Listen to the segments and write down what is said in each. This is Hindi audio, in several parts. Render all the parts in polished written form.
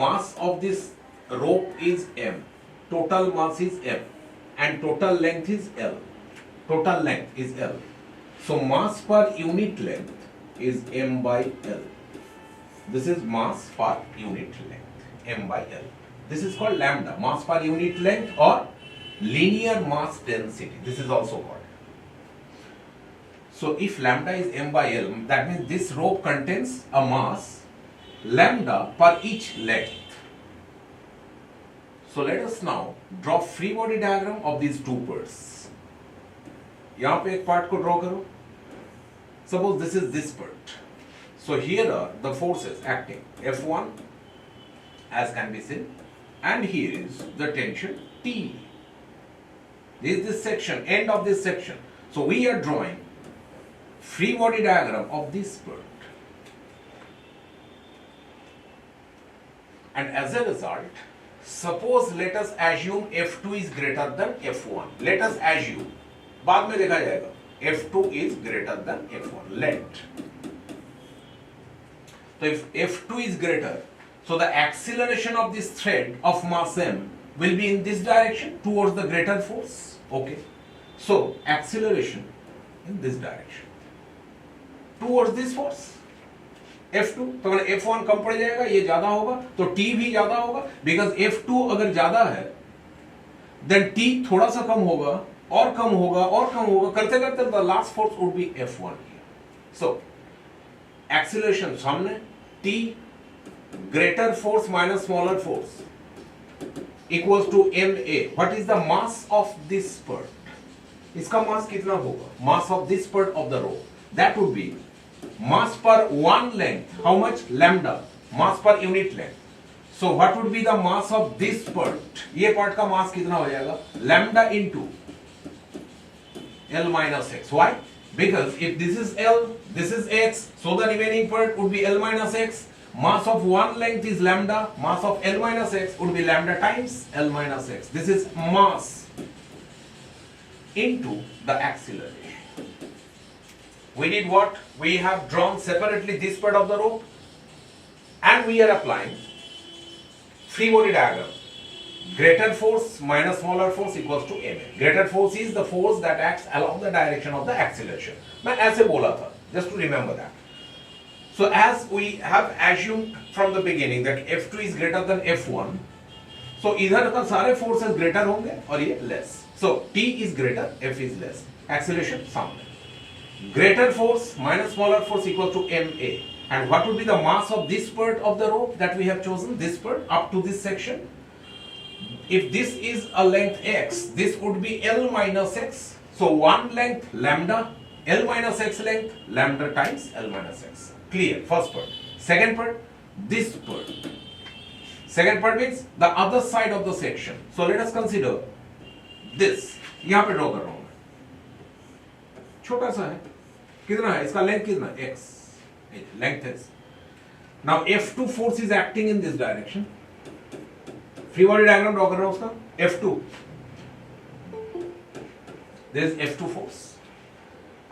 Mass of this rope is m, total mass is m, and total length is L. Total length is L. So mass per unit length is m by L. This is mass per unit length, m by L. This is called lambda, mass per unit length, or linear mass density. This is also called. So if lambda is m by L, that means this rope contains a mass lambda per each length. So let us now draw free body diagram of these two parts. यहाँ पे एक part को draw करो. Suppose this is this part. So here are the forces acting. F1 as can be seen, and here is the tension T. This is this section, end of this section. So we are drawing free body diagram of this part. And as a result, suppose let us assume F2 is greater than F1. Let us assume, बाद में देखा जाएगा, F2 is greater than F1. Let. So if F2 is greater, so the acceleration of this thread of mass m will be in this direction towards the greater force. Okay. So acceleration in this direction towards this force. F2 तो अगर F1 कम पड़ जाएगा, ये ज्यादा होगा, तो T भी ज्यादा होगा, because F2 अगर ज्यादा है then T थोड़ा सा कम होगा और कम होगा और कम होगा, करते करते the last force would be F1 here. So acceleration सामने, T greater force minus smaller force equals to ma. What is the mass of this part? इसका mass कितना होगा? Mass of this part of the rope, that would be mass per one length. How much? Lambda. Mass per unit length. So what would be the mass of this part? ये part का mass कितना हो जाएगा? Lambda into L minus x. Why? Because if this is L, this is x, so the remaining part would be L minus x. Mass of one length is lambda. Mass of L minus x would be lambda times L minus x. This is mass into the acceleration. We did what? We have drawn separately this part of the rope, and we are applying free body diagram. Greater force minus smaller force equals to ma. Greater force is the force that acts along the direction of the acceleration. मैं ऐसे बोला था, just to remember that. So as we have assumed from the beginning that F2 is greater than F1, so इधर का सारे forces greater होंगे और ये less. So T is greater, F is less. Acceleration सामने. Greater force minus smaller force equals to ma. And what would be the mass of this part of the rope that we have chosen? This part up to this section. If this is a length x, this would be L minus x. So one length lambda, L minus x length, lambda times L minus x. Clear? First part. Second part, this part. Second part means the other side of the section. So let us consider this. यहाँ पे draw कर रहा हूँ मैं. छोटा सा है. कितना है? इसका length कितना? x. Length is. Now F2 force is acting in this direction. Free body diagram draw कर रहा हूँ उसका. F2. There is F2 force.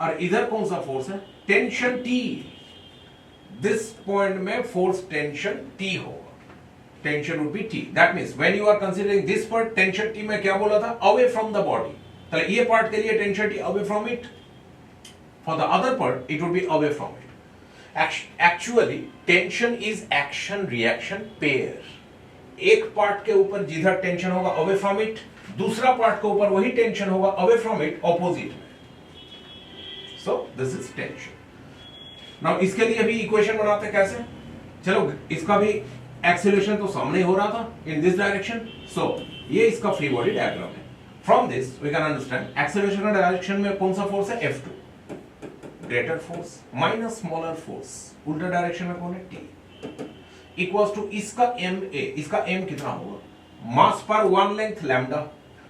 और इधर कौन सा force है? Tension T. This point में force tension T होगा. Tension would be T. That means when you are considering this part, tension T में क्या बोला था? Away from the body. तो ये part के लिए tension T away from it. For the other part, it would be away from it. Actually, tension is action-reaction pair. एक part के ऊपर जिधर tension होगा away from it, दूसरा part के ऊपर वही tension होगा away from it, opposite में. So this is tension. Now इसके लिए भी equation बनाते कैसे? चलो इसका भी acceleration तो सामने हो रहा था in this direction. So ये इसका free body diagram है. From this we can understand acceleration का direction में कौन सा force है? F2. Greater force minus smaller force. उल्टा डायरेक्शन में कौन है? T. Equals to इसका ma. इसका m कितना होगा? Mass per one length lambda.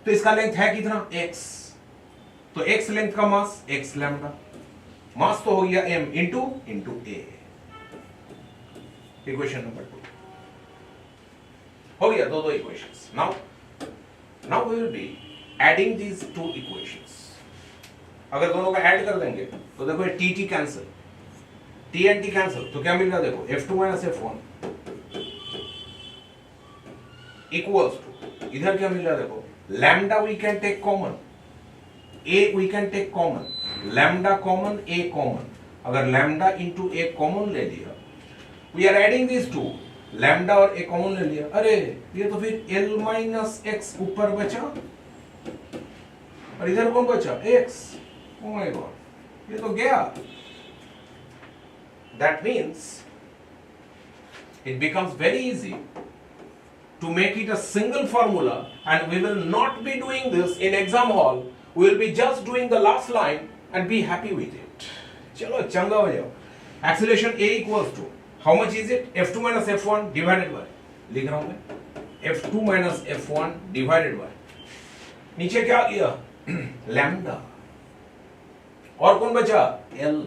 तो इसका length है कितना? x. तो x length का mass x lambda. Mass तो हो गया m into a. Equation number 2. हो गया दो equations. Now we will be adding these two equations. अगर दोनों का ऐड कर देंगे तो देखो ये T cancel, T and T cancel, तो क्या मिल रहा है? देखो F2 minus F1 equals to, इधर क्या मिल रहा है देखो, lambda we can take common, A we can take common, lambda common, A common, अगर लैम्डा इंटू ए कॉमन ले लिया, we are adding this to, lambda और ए कॉमन ले लिया, अरे ये तो फिर एल माइनस एक्स ऊपर बचा और इधर कौन बचा, एक्स, ओ माय गॉड, ये तो गया। That means it becomes very easy to make it a single formula, and we will not be doing this in exam hall. We will be just doing the last line and be happy with it. चलो चंगा हो जाओ। Acceleration A equals to how much is it? F2 minus F1 divided by, लिख रहा हूं मैं, F2 minus F1 divided by, नीचे क्या आ गया, लैम्डा, और कौन बचा, L,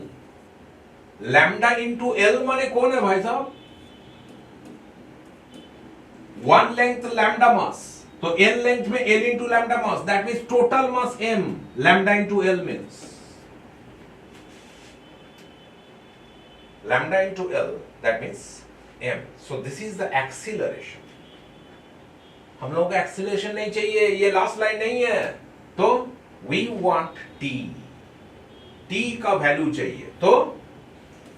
लैम्डा इंटू L माने कौन है भाई साहब, वन लेंथ लैम्डा मास, तो L लेंथ में L into lambda mass, that means total mass M, lambda into L means lambda into L, that means M. So this is the acceleration. हम लोगों को acceleration नहीं चाहिए, ये लास्ट लाइन नहीं है, तो we want T, T का वैल्यू चाहिए, तो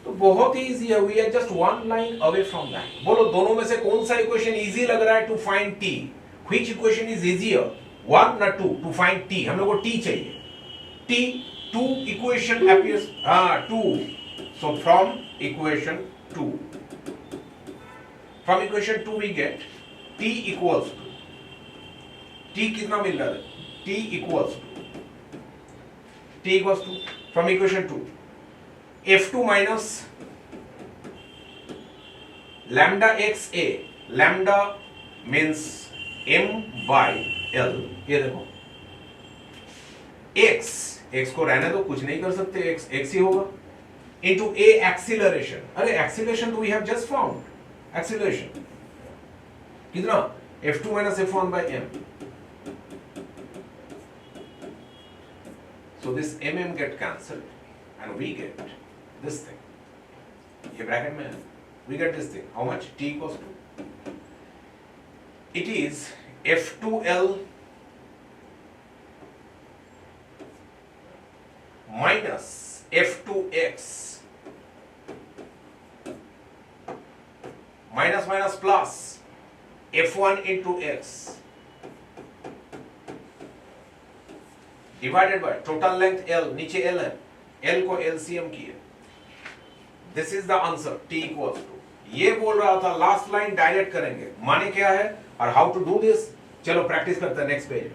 बहुत ही इजी है, we are just one line away from that. बोलो दोनों में से कौन सा इक्वेशन इजी लग रहा है to find T, which equation is easier, one ना टू, टू फाइंड टी, हम लोग को टी चाहिए, T, two equation appears, two, so from equation two, from equation two we get T equals to, T कितना मिल रहा है, T equals to from equation two, F2 minus lambda x a, lambda means m by l, ये देखो x को रहने दो, कुछ नहीं कर सकते, x ही होगा, into a acceleration, अरे acceleration तो we have just found, acceleration कितना, F2 minus F1 by m, so this mm get cancelled and we get this thing, ये ब्रैकेट में है, we get this thing, how much, t equals to, it is F2L minus F2X minus minus plus F1 into X divided by total length L, नीचे L है, L को LCM किए, this is the answer, T equals to, ये बोल रहा था, लास्ट लाइन डायरेक्ट करेंगे, माने क्या है और हाउ टू डू दिस, चलो प्रैक्टिस करते हैं नेक्स्ट पेज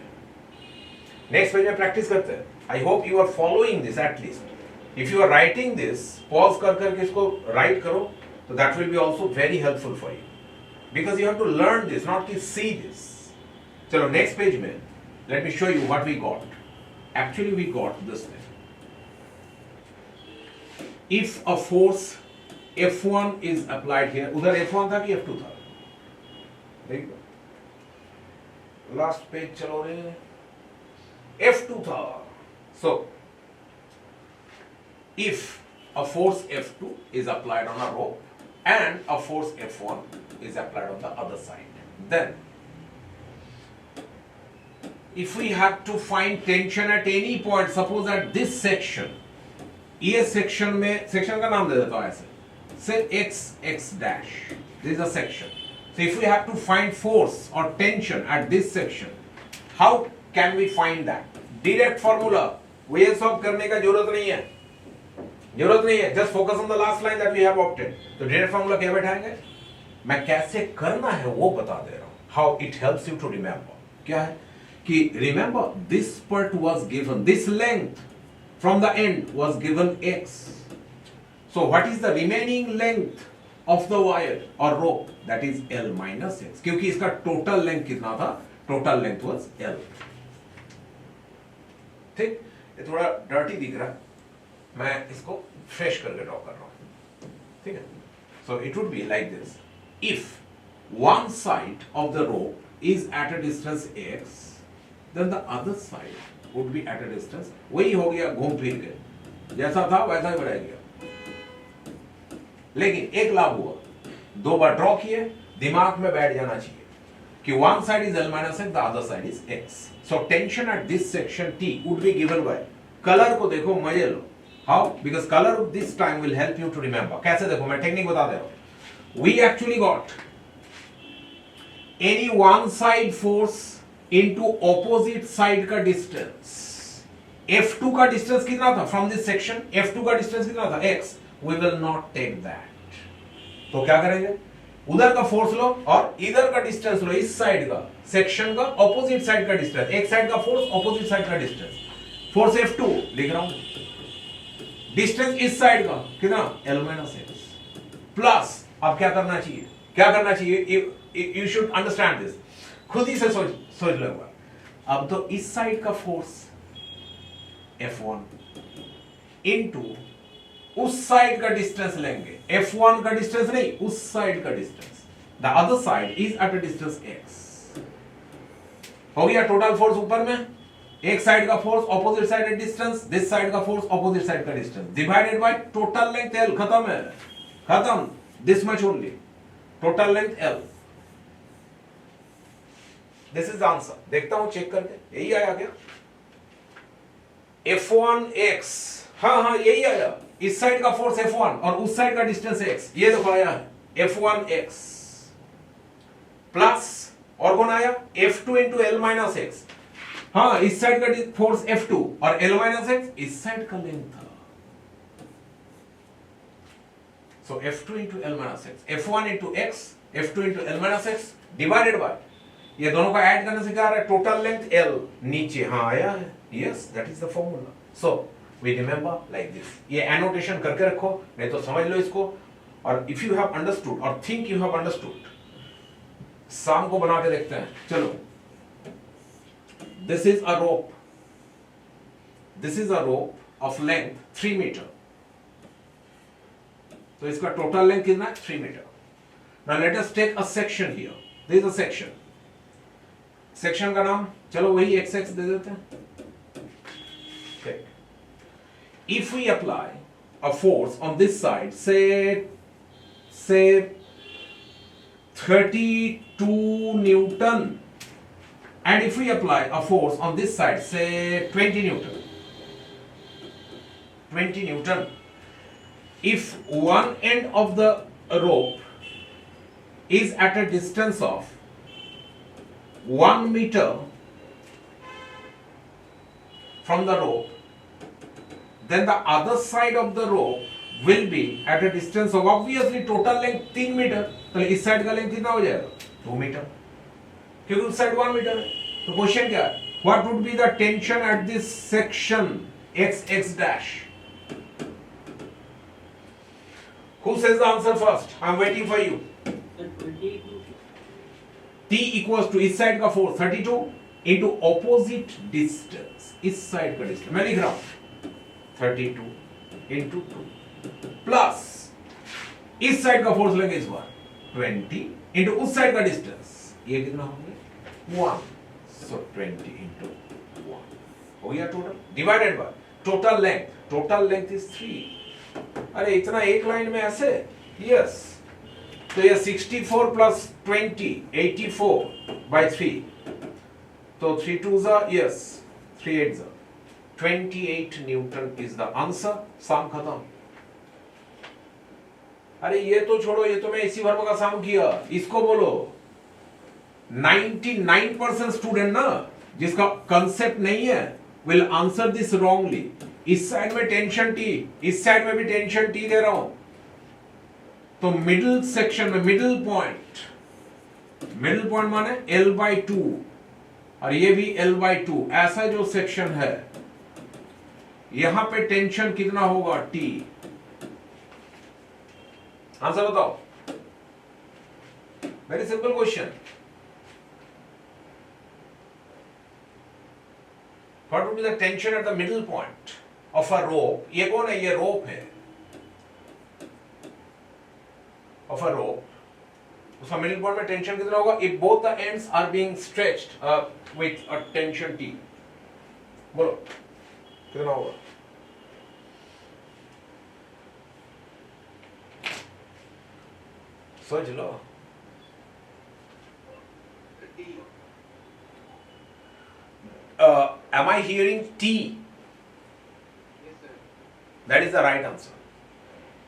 में प्रैक्टिस करते हैं। I hope you are following this, at least if you are writing this, pause कर करके इसको राइट करो, तो that will be also very helpful for you, because you have to learn this, not to see this. चलो नेक्स्ट पेज में let me show you what we got, actually we got this thing, if a force F1 is applied here, उधर F1 था कि F2 था, देखो लास्ट पेज चलो रे, F2 था, so if a force F2 is applied on a rope and a force F1 is applied on the other side, then if we have to find tension at any point, suppose at this section, ये सेक्शन में, सेक्शन का नाम दे देता हूं ऐसे, say x dash, this is a section, so if we have to find force or tension at this section, how can we find that, direct formula, वो ये सब करने का जरूरत नहीं है, just focus on the last line that we have opted, तो direct formula क्या बैठाएंगे, मैं कैसे करना है वो बता दे रहा हूं, how it helps you to remember, क्या है कि remember this part was given, this length from the end was given x, so what is the remaining length of the wire or rope, that is L minus x, क्योंकि इसका total length कितना था, total length was L, ठीक, ये थोड़ा डर्टी दिख रहा है, मैं इसको फ्रेश करके ड्रॉ कर रहा हूं, ठीक है, so it would be like this, if one side of the rope is at a distance x, then the other side would be at a distance, वही हो गया घूम फिर के, जैसा था वैसा ही बढ़ा गया, लेकिन एक लाभ हुआ, दो बार ड्रॉ किए, दिमाग में बैठ जाना चाहिए, कि one side is L minus x, the other side is x. So tension at this section T would be given by, color को देखो मजे लो. How? Because color this time will help you to remember. कैसे देखो, मैं टेक्निक बता दे रहा हूँ. We actually got any one side force into opposite side का distance. F2 का distance कितना था from this section? F2 का distance कितना था? X. We will not take that. तो क्या करेंगे? उधर का फोर्स लो और इधर का डिस्टेंस लो, इस साइड का सेक्शन का ऑपोजिट साइड का डिस्टेंस, एक साइड का फोर्स ऑपोजिट साइड का डिस्टेंस. फोर्स F2 लिख रहा हूं, डिस्टेंस इस साइड का कितना L minus x प्लस. अब क्या करना चाहिए, क्या करना चाहिए, यू शुड अंडरस्टैंड दिस, खुद ही से सोच लो एक बार. अब तो इस साइड का फोर्स F1 इनटू उस साइड का डिस्टेंस लेंगे, F1 का डिस्टेंस नहीं, उस साइड का distance. The other side is at a distance x. हो गया टोटल फोर्स ऊपर में, एक साइड का फोर्स ऑपोजिट साइड का डिस्टेंस, दिस साइड का फोर्स ऑपोजिट साइड का distance divided by total length L. खत्म है, खत्म. This much only, total length L. This is answer. देखता हूं चेक करके, यही आया क्या? F1x, हाँ यही आया. इस साइड का फोर्स F1 और उस साइड का डिस्टेंस x, ये देखो आया है F1x प्लस, और कौन आया F2 into L minus x. हाँ इस साइड का फोर्स F2 और L माइनस एक्स इस साइड का लेंथ था. सो F2 into L minus x, F1 into x, F2 into L minus x divided by, ये दोनों का ऐड करने से क्या आ रहा है, टोटल लेंथ L नीचे. हाँ आया है, yes that is the formula. So we remember like this. ये annotation करके रखो, नहीं तो समझ लो इसको. और if you have understood or think you have understood, शाम को बना के देखते हैं. चलो, this is a rope. This is a rope of length 3 meter. तो इसका total length कितना है? 3 meter. Now let us take a section here. This is a section. Section का नाम चलो वही XX दे देते हैं. Okay. If we apply a force on this side, say 32 Newton, and if we apply a force on this side, say 20 Newton, if one end of the rope is at a distance of 1 meter from the rope, then the other side of the rope will be at a distance of, obviously total length 3 metre, तो इस साइड का लेंथ कितना हो जाएगा 2 मीटर, क्योंकि उस साइड 1 मीटर है. तो क्वेश्चन क्या है, what would be the tension at this section XX dash? Who says the answer first? I am waiting for you. T equals to इस साइड का फोर्स 32 into opposite distance, इस साइड का डिस्टेंस मैं लिख रहा हूं 32 into 2 प्लस इस साइड का फोर्स लेंगे इस बार 20 into उस साइड का डिस्टेंस, ये कितना हो गया 1. सो 20 into 1 हो गया total, divided by total length. Total length is 3. अरे इतना एक लाइन में ऐसे, यस. तो ये 64 प्लस 20 84 by 3. तो 3 2s are, yes, 3 8s are 28 Newton is the answer. सम खत्म. अरे ये तो छोड़ो, ये तो मैं इसी वर्ग का सम किया. इसको बोलो 99% स्टूडेंट ना जिसका कंसेप्ट नहीं है विल आंसर दिस रॉन्गली. इस साइड में टेंशन T, इस साइड में भी टेंशन T दे रहा हूं, तो मिडिल सेक्शन में मिडिल पॉइंट माने L/2 और ये भी L/2, ऐसा जो सेक्शन है यहां पे टेंशन कितना होगा T. आंसर बताओ. Very simple question. What would be the tension at the middle point of a rope? ये कौन है? ये रोप है. ऑफ अ रोप, उसका मिडिल पॉइंट में टेंशन कितना होगा if both the ends are being stretched with a tension T? बोलो कितना होगा? सोच लो. am I hearing T? That is the right answer.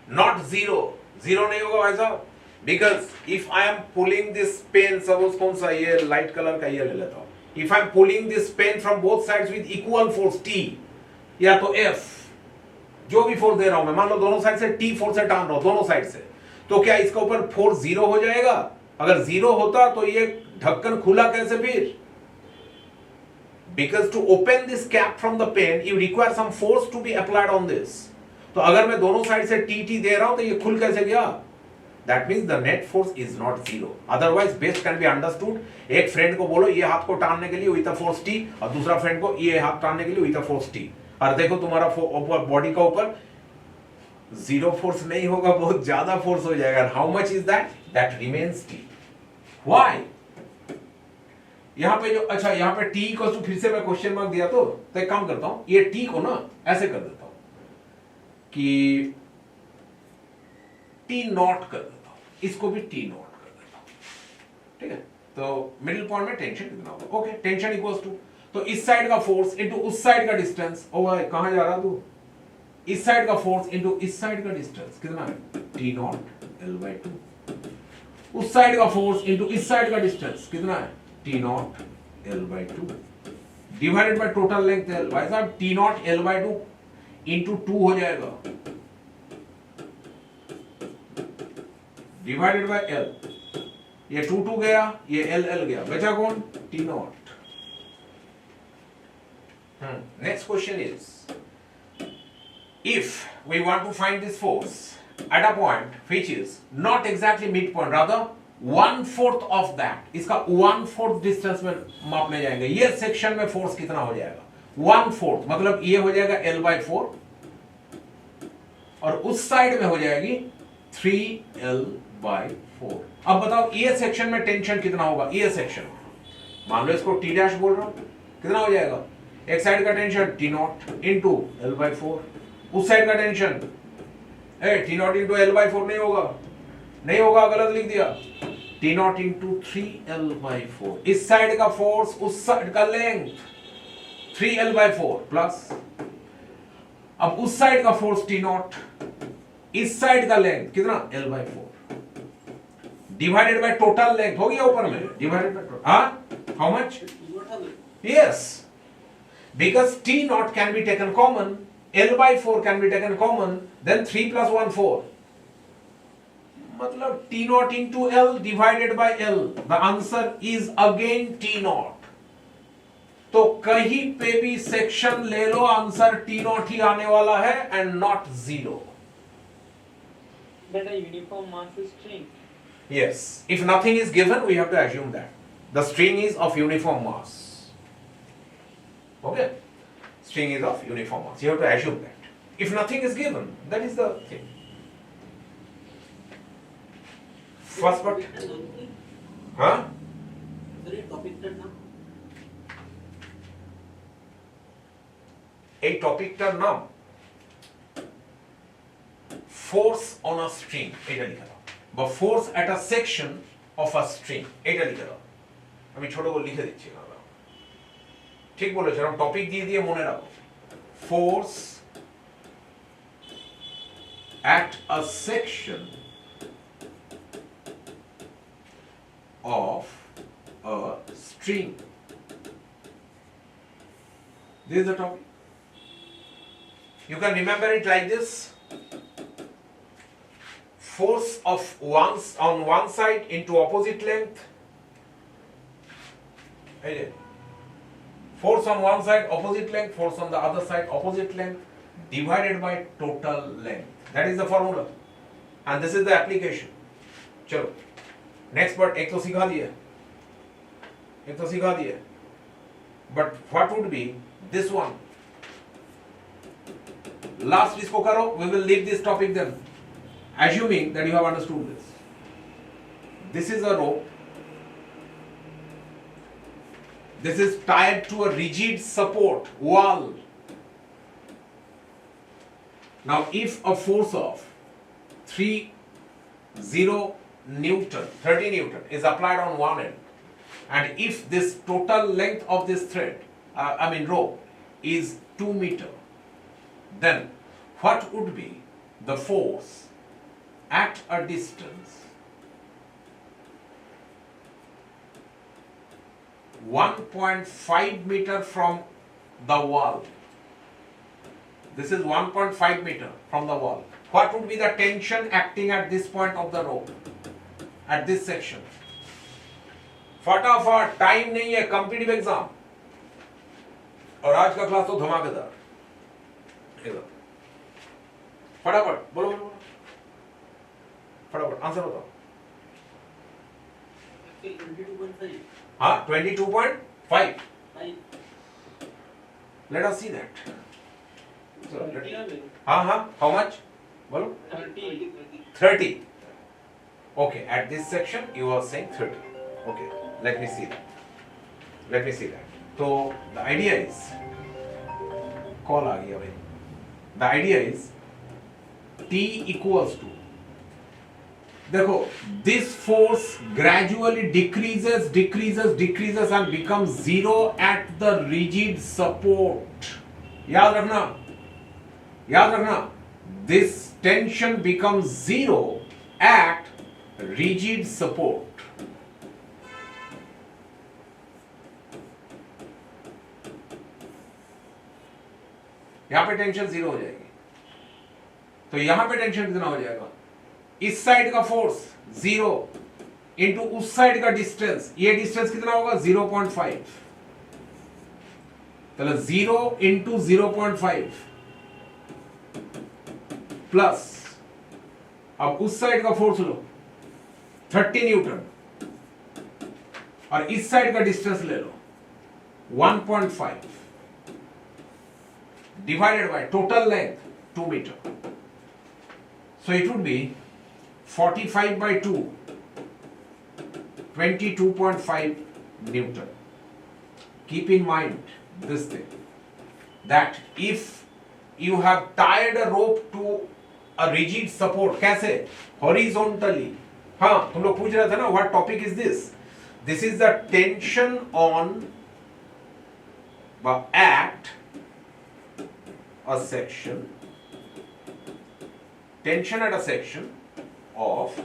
Not 0. 0 नहीं होगा भाई साहब. Because if I am pulling this pen, suppose कौन सा ये light color का ये ले लेता हूँ. If I am pulling this pen from both sides with equal force T, या तो F, जो भी फोर्स दे रहा हूं मैं, मान लो दोनों साइड से T फोर्स से टान रहा हूं, दोनों साइड से, तो क्या इसके ऊपर फोर्स 0 हो जाएगा? अगर 0 होता तो ये ढक्कन खुला कैसे फिर? Because to open this cap from the pen, you require some force to be applied on this. तो अगर मैं दोनों साइड से TT दे रहा हूं तो ये खुल कैसे गया? That means the net force is not 0. Otherwise, best can be understood. एक फ्रेंड को बोलो ये हाथ को टानने के लिए with a force T, और दूसरा फ्रेंड को ये हाथ टानने के लिए with a force T. और देखो तुम्हारा बॉडी का ऊपर 0 फोर्स नहीं होगा, बहुत ज्यादा फोर्स हो जाएगा. How much is that? That remains T. Why? यहाँ पे जो, अच्छा यहाँ पे T को फिर से मैं क्वेश्चन मार्क दिया, तो एक काम करता हूं, ये T को ना ऐसे कर देता हूं कि T नॉट कर देता हूं, इसको भी T नॉट कर देता हूं. ठीक है, तो मिडिल पॉइंट में टेंशन कितना होगा? ओके, टेंशन इक्वल्स टू, तो इस साइड का फोर्स इनटू उस साइड का डिस्टेंस. ओ भाई कहां जा रहा तू? इस साइड का फोर्स इनटू इस साइड का डिस्टेंस कितना है? T not L/2. उस साइड का फोर्स इनटू इस साइड का डिस्टेंस कितना है? T not L/2 divided by total length L. भाई साहब T नॉट L/2 इंटू 2 हो जाएगा डिवाइडेड बाय L. ये 2 गया, ये L गया, बचा कौन? T not. Next question is, if we want to find this force at a point which is not exactly midpoint, rather 1/4 of that, इसका 1/4 डिस्टेंस में मापने जाएंगे, ये सेक्शन में फोर्स कितना हो जाएगा? 1/4 मतलब ये हो जाएगा L/4, और उस साइड में हो जाएगी 3L/4. अब बताओ ये सेक्शन में टेंशन कितना होगा? ये सेक्शन मान लो इसको T डैश बोल रहा हूं, कितना हो जाएगा? एक साइड का tension T not into L/4, उस साइड का tension T not into L/4 नहीं होगा, गलत लिख दिया. T not into 3L/4. इस साइड का फोर्स उस साइड का लेंथ 3L/4 प्लस, अब उस साइड का फोर्स T नॉट, इस साइड का लेंथ कितना? L/4 divided by total length हो गया ऊपर में, डिवाइडेड बाय, हाँ how much? Yes, because T naught can be taken common, L/4 can be taken common, then 3 plus 1 4. मतलब T naught into L divided by L. The answer is again T naught. तो कहीं पे भी सेक्शन ले लो, आंसर T naught ही आने वाला है and not 0. But a uniform mass is string. Yes, if nothing is given, we have to assume that the string is of uniform mass. Okay, string is of uniform mass. You have to assume that. If nothing is given, that is the thing. First part, huh? A topic টার নাম force on a string, এটা লিখে দাও, বা force at a section of a string, এটা লিখে দাও. আমি ছোট করে লিখে দিচ্ছি না, ঠিক বলেছো, এরকম টপিক দিয়ে দিয়ে মনে রাখো. Force at a section of a string. This is the topic. You can remember it like this. Force of on one side into opposite length. Force on one side opposite length, force on the other side opposite length, divided by total length. That is the formula, and this is the application. चलो next part एक तो सिखा दिया, but what would be this one? Last इसको करो, we will leave this topic then, assuming that you have understood this. This is a rope. This is tied to a rigid support wall. Now, if a force of 30 Newton is applied on one end, and if this total length of this thread rope is 2 meter, then what would be the force at a distance 1.5 meter from the wall? This is 1.5 meter from the wall. What would be the tension acting at this point of the rope, at this section? फटाफट, टाइम नहीं है, कॉम्पिटिटिव एग्जाम, और आज का क्लास तो धमाकेदार। फटाफट बोलो बोलो, फटाफट आंसर बताओ। 22.5. हाँ, 22.5। Let us see that. हाँ, how much? बोलो। 30. Okay, at this section you are saying 30. Okay, let me see that. So the idea is, call आ गया भाई। The idea is T equals to, देखो, this force gradually decreases and becomes zero at the rigid support. याद रखना, this tension becomes zero at rigid support. यहां पे टेंशन जीरो हो जाएगी, तो यहां पे टेंशन कितना हो जाएगा? इस साइड का फोर्स जीरो इंटू उस साइड का डिस्टेंस, ये डिस्टेंस कितना होगा? 0.5। चलो 0 इंटू 0.5 प्लस, अब उस साइड का फोर्स लो 30 न्यूटन, और इस साइड का डिस्टेंस ले लो 1.5 divided by total length 2 meter. So it would be 45 by 2, 22.5 Newton. Keep in mind this thing, that if you have tied a rope to a rigid support, कैसे? Horizontally. हाँ, तुम लोग पूछ रहे थे ना, what topic is this? This is the tension on at a section, tension at a section of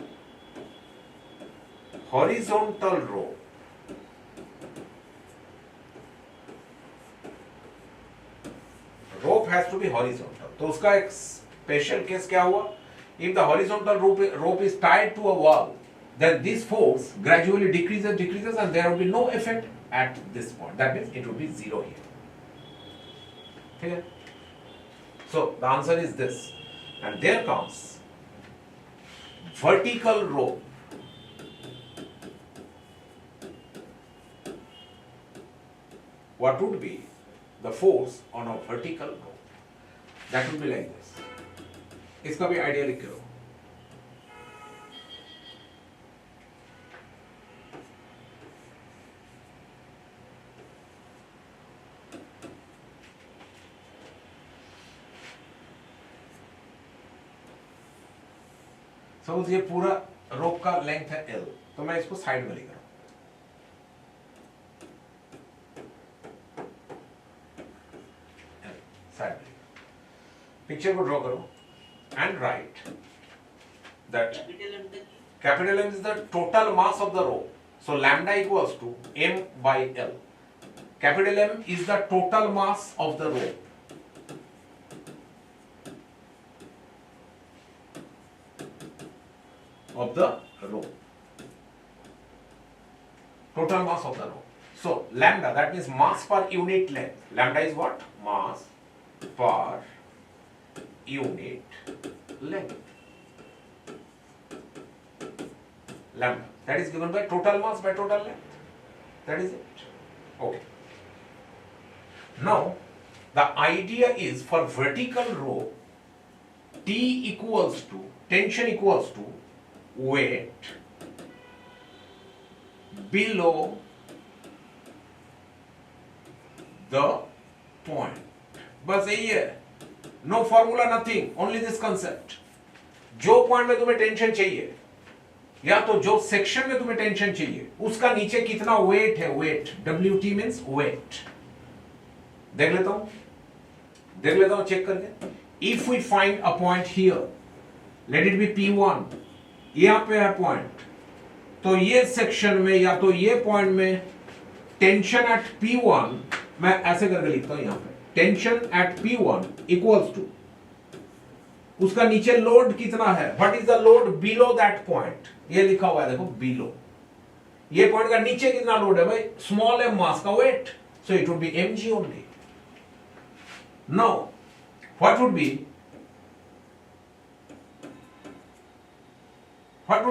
horizontal rope. Rope has to be horizontal. तो उसका एक स्पेशल केस क्या हुआ? If the horizontal rope is tied to a wall, then this force gradually decreases and there will be no effect at this point. That means it will be zero here. Clear? So the answer is this, and there comes vertical rope. What would be the force on a vertical rope? That would be like this. इसका भी आइडिया लिख लो। सपोज ये पूरा रोप का लेंथ है L, तो मैं इसको साइड में लिख रहा हूं, साइड में। पिक्चर को ड्रॉ करो and write that capital M is the total mass of the rope. So lambda equals to M by L. Capital M is the total mass of the rope. Total mass of the rope. So lambda, that means mass per unit length. Lambda is what? Mass per unit length. Lambda, that is given by total mass by total length. That is it. Okay. Now the idea is for vertical rope, T equals to, tension equals to weight below the point. बस यही है, no formula nothing, only this concept. जो पॉइंट में तुम्हें टेंशन चाहिए, या तो जो सेक्शन में तुम्हें टेंशन चाहिए, उसका नीचे कितना वेट है, वेट, WT मींस वेट, देख लेता हूं चेक करके। If we find a point here, let it be P1, यहां पे है पॉइंट, तो ये सेक्शन में या तो ये पॉइंट में टेंशन एट P1, मैं ऐसे करके लिखता हूं यहां पे, tension eight P1 equals to, उसका नीचे लोड कितना है, what is the load below that point, ये लिखा हुआ है देखो बिलो, ये पॉइंट का नीचे कितना लोड है भाई, स्मॉल एम मास का weight, so it would be mg only. Now what would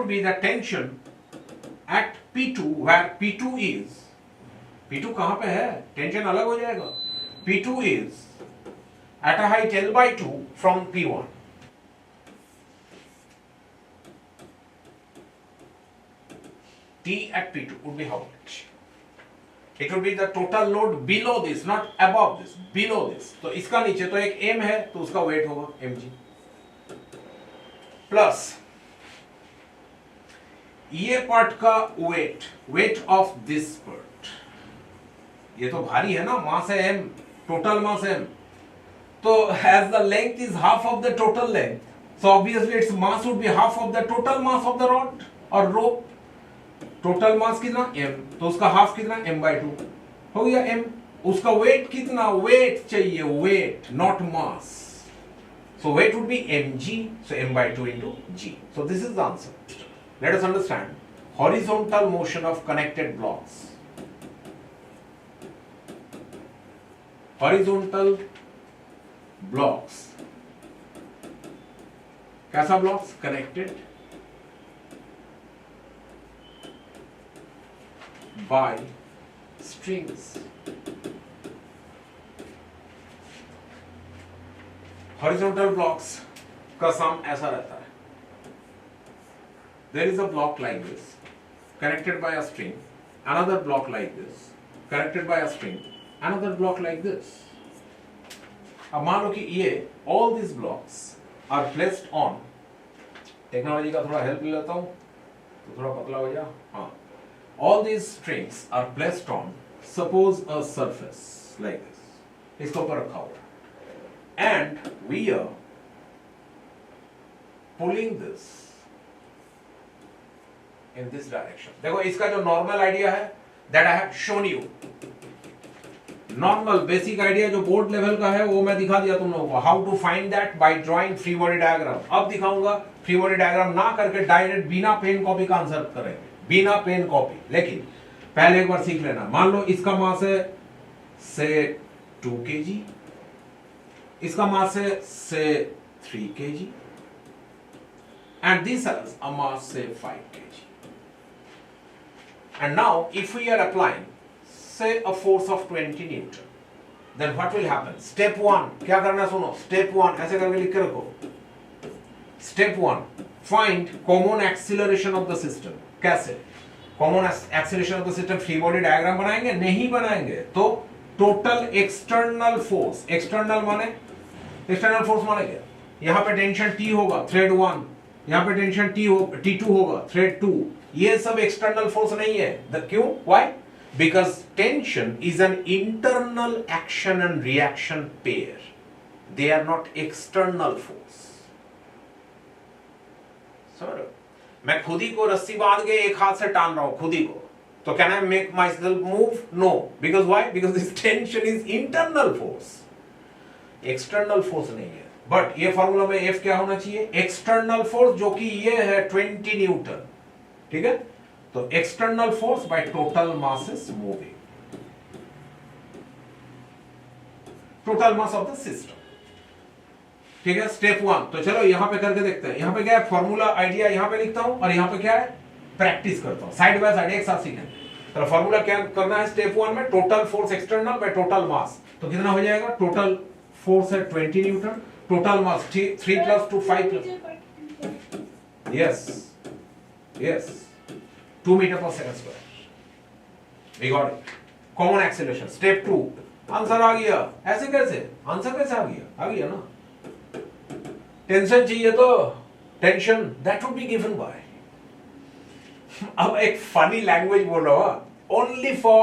be the tension at P2 where P2 कहां पे है, टेंशन अलग हो जाएगा, P2 is at a height L/2 from P1. T at P2 would be how much? It would be the total load below this, not above this, below this. तो इसका नीचे तो एक m है, तो उसका वेट होगा mg प्लस ये पार्ट का वेट ऑफ दिस पार्ट, ये तो भारी है ना, मास है m, टोटल मास m, तो as the length is half of the total length, so obviously its mass would be half of the total mass of the rod or rope. Total mass कितना m, तो उसका हाफ कितना m/2 हो गया m, उसका वेट कितना, वेट चाहिए, weight not mass, so weight would be mg, so m/2 into g. So this is the answer. Let us understand horizontal motion of connected blocks. Horizontal blocks, कैसा blocks, connected by strings. Horizontal blocks का सम ऐसा रहता है, there is a block like this connected by a string, another block like this connected by a string, another block like this. अब मान लो कि ये all these blocks are placed on, technology का थोड़ा हेल्प ले लेता हूं तो थोड़ा पतला हो जाए, हाँ, all these strings are placed on, suppose a surface like this, इसके ऊपर रखा हुआ, and we are pulling this in this direction. देखो इसका जो नॉर्मल आइडिया है that I have shown you, normal basic idea जो बोर्ड लेवल का है वो मैं दिखा दिया तुम लोगों को, how to find that by drawing free body diagram. अब दिखाऊंगा फ्री बॉडी डायग्राम ना करके डायरेक्ट बिना पेन कॉपी का आंसर करेंगे, बिना पेन कॉपी, लेकिन पहले एक बार सीख लेना। मान लो इसका मास है से 2 kg, इसका मास है से 3 kg, and this has a mass say 5 kg. And now if we are applying say a force of 20 Newton, then what will happen? Step 1 क्या करना, सुनो, step 1 ऐसे करके लिख के रखो, step 1 find common acceleration of the system। कैसे common acceleration of the system, free body diagram बनाएंगे, नहीं बनाएंगे तो total external force, external force माने क्या, यहाँ पे टेंशन T होगा थ्रेड 1, यहाँ पे टेंशन T2 होगा थ्रेड 2, ये सब एक्सटर्नल फोर्स नहीं है, क्यों, why, because tension is an internal action and reaction pair, they are not external force। समझो, मैं खुद ही को रस्सी बांध के एक हाथ से टान रहा हूं खुद ही को, तो can I make myself move, no, because why, because this tension is internal force, external force नहीं है। बट ये फॉर्मूला में F क्या होना चाहिए, एक्सटर्नल फोर्स, जो कि ये है 20 न्यूटन, ठीक है, तो external force by total mass is moving, total mass of the system, ठीक है, स्टेप 1। तो चलो यहां पे करके देखते हैं, यहां पे क्या है, फॉर्मूला आइडिया यहां पे लिखता हूं और यहां पे क्या है, प्रैक्टिस करता हूं, साइड बाय साइड एक साथ सीखेंगे। तो फॉर्मूला क्या करना है स्टेप 1 में, total force external by total mass, तो कितना हो जाएगा, टोटल फोर्स है 20 newton, total mass 3 + 2 5 +, yes 2 m/s²। We got it. Common acceleration. Step 2. Answer आ गया, ऐसे कैसे, आंसर कैसे आ गया ना, टेंशन चाहिए तो tension that would be given by, अब एक फनी लैंग्वेज बोल रहा हूं, only for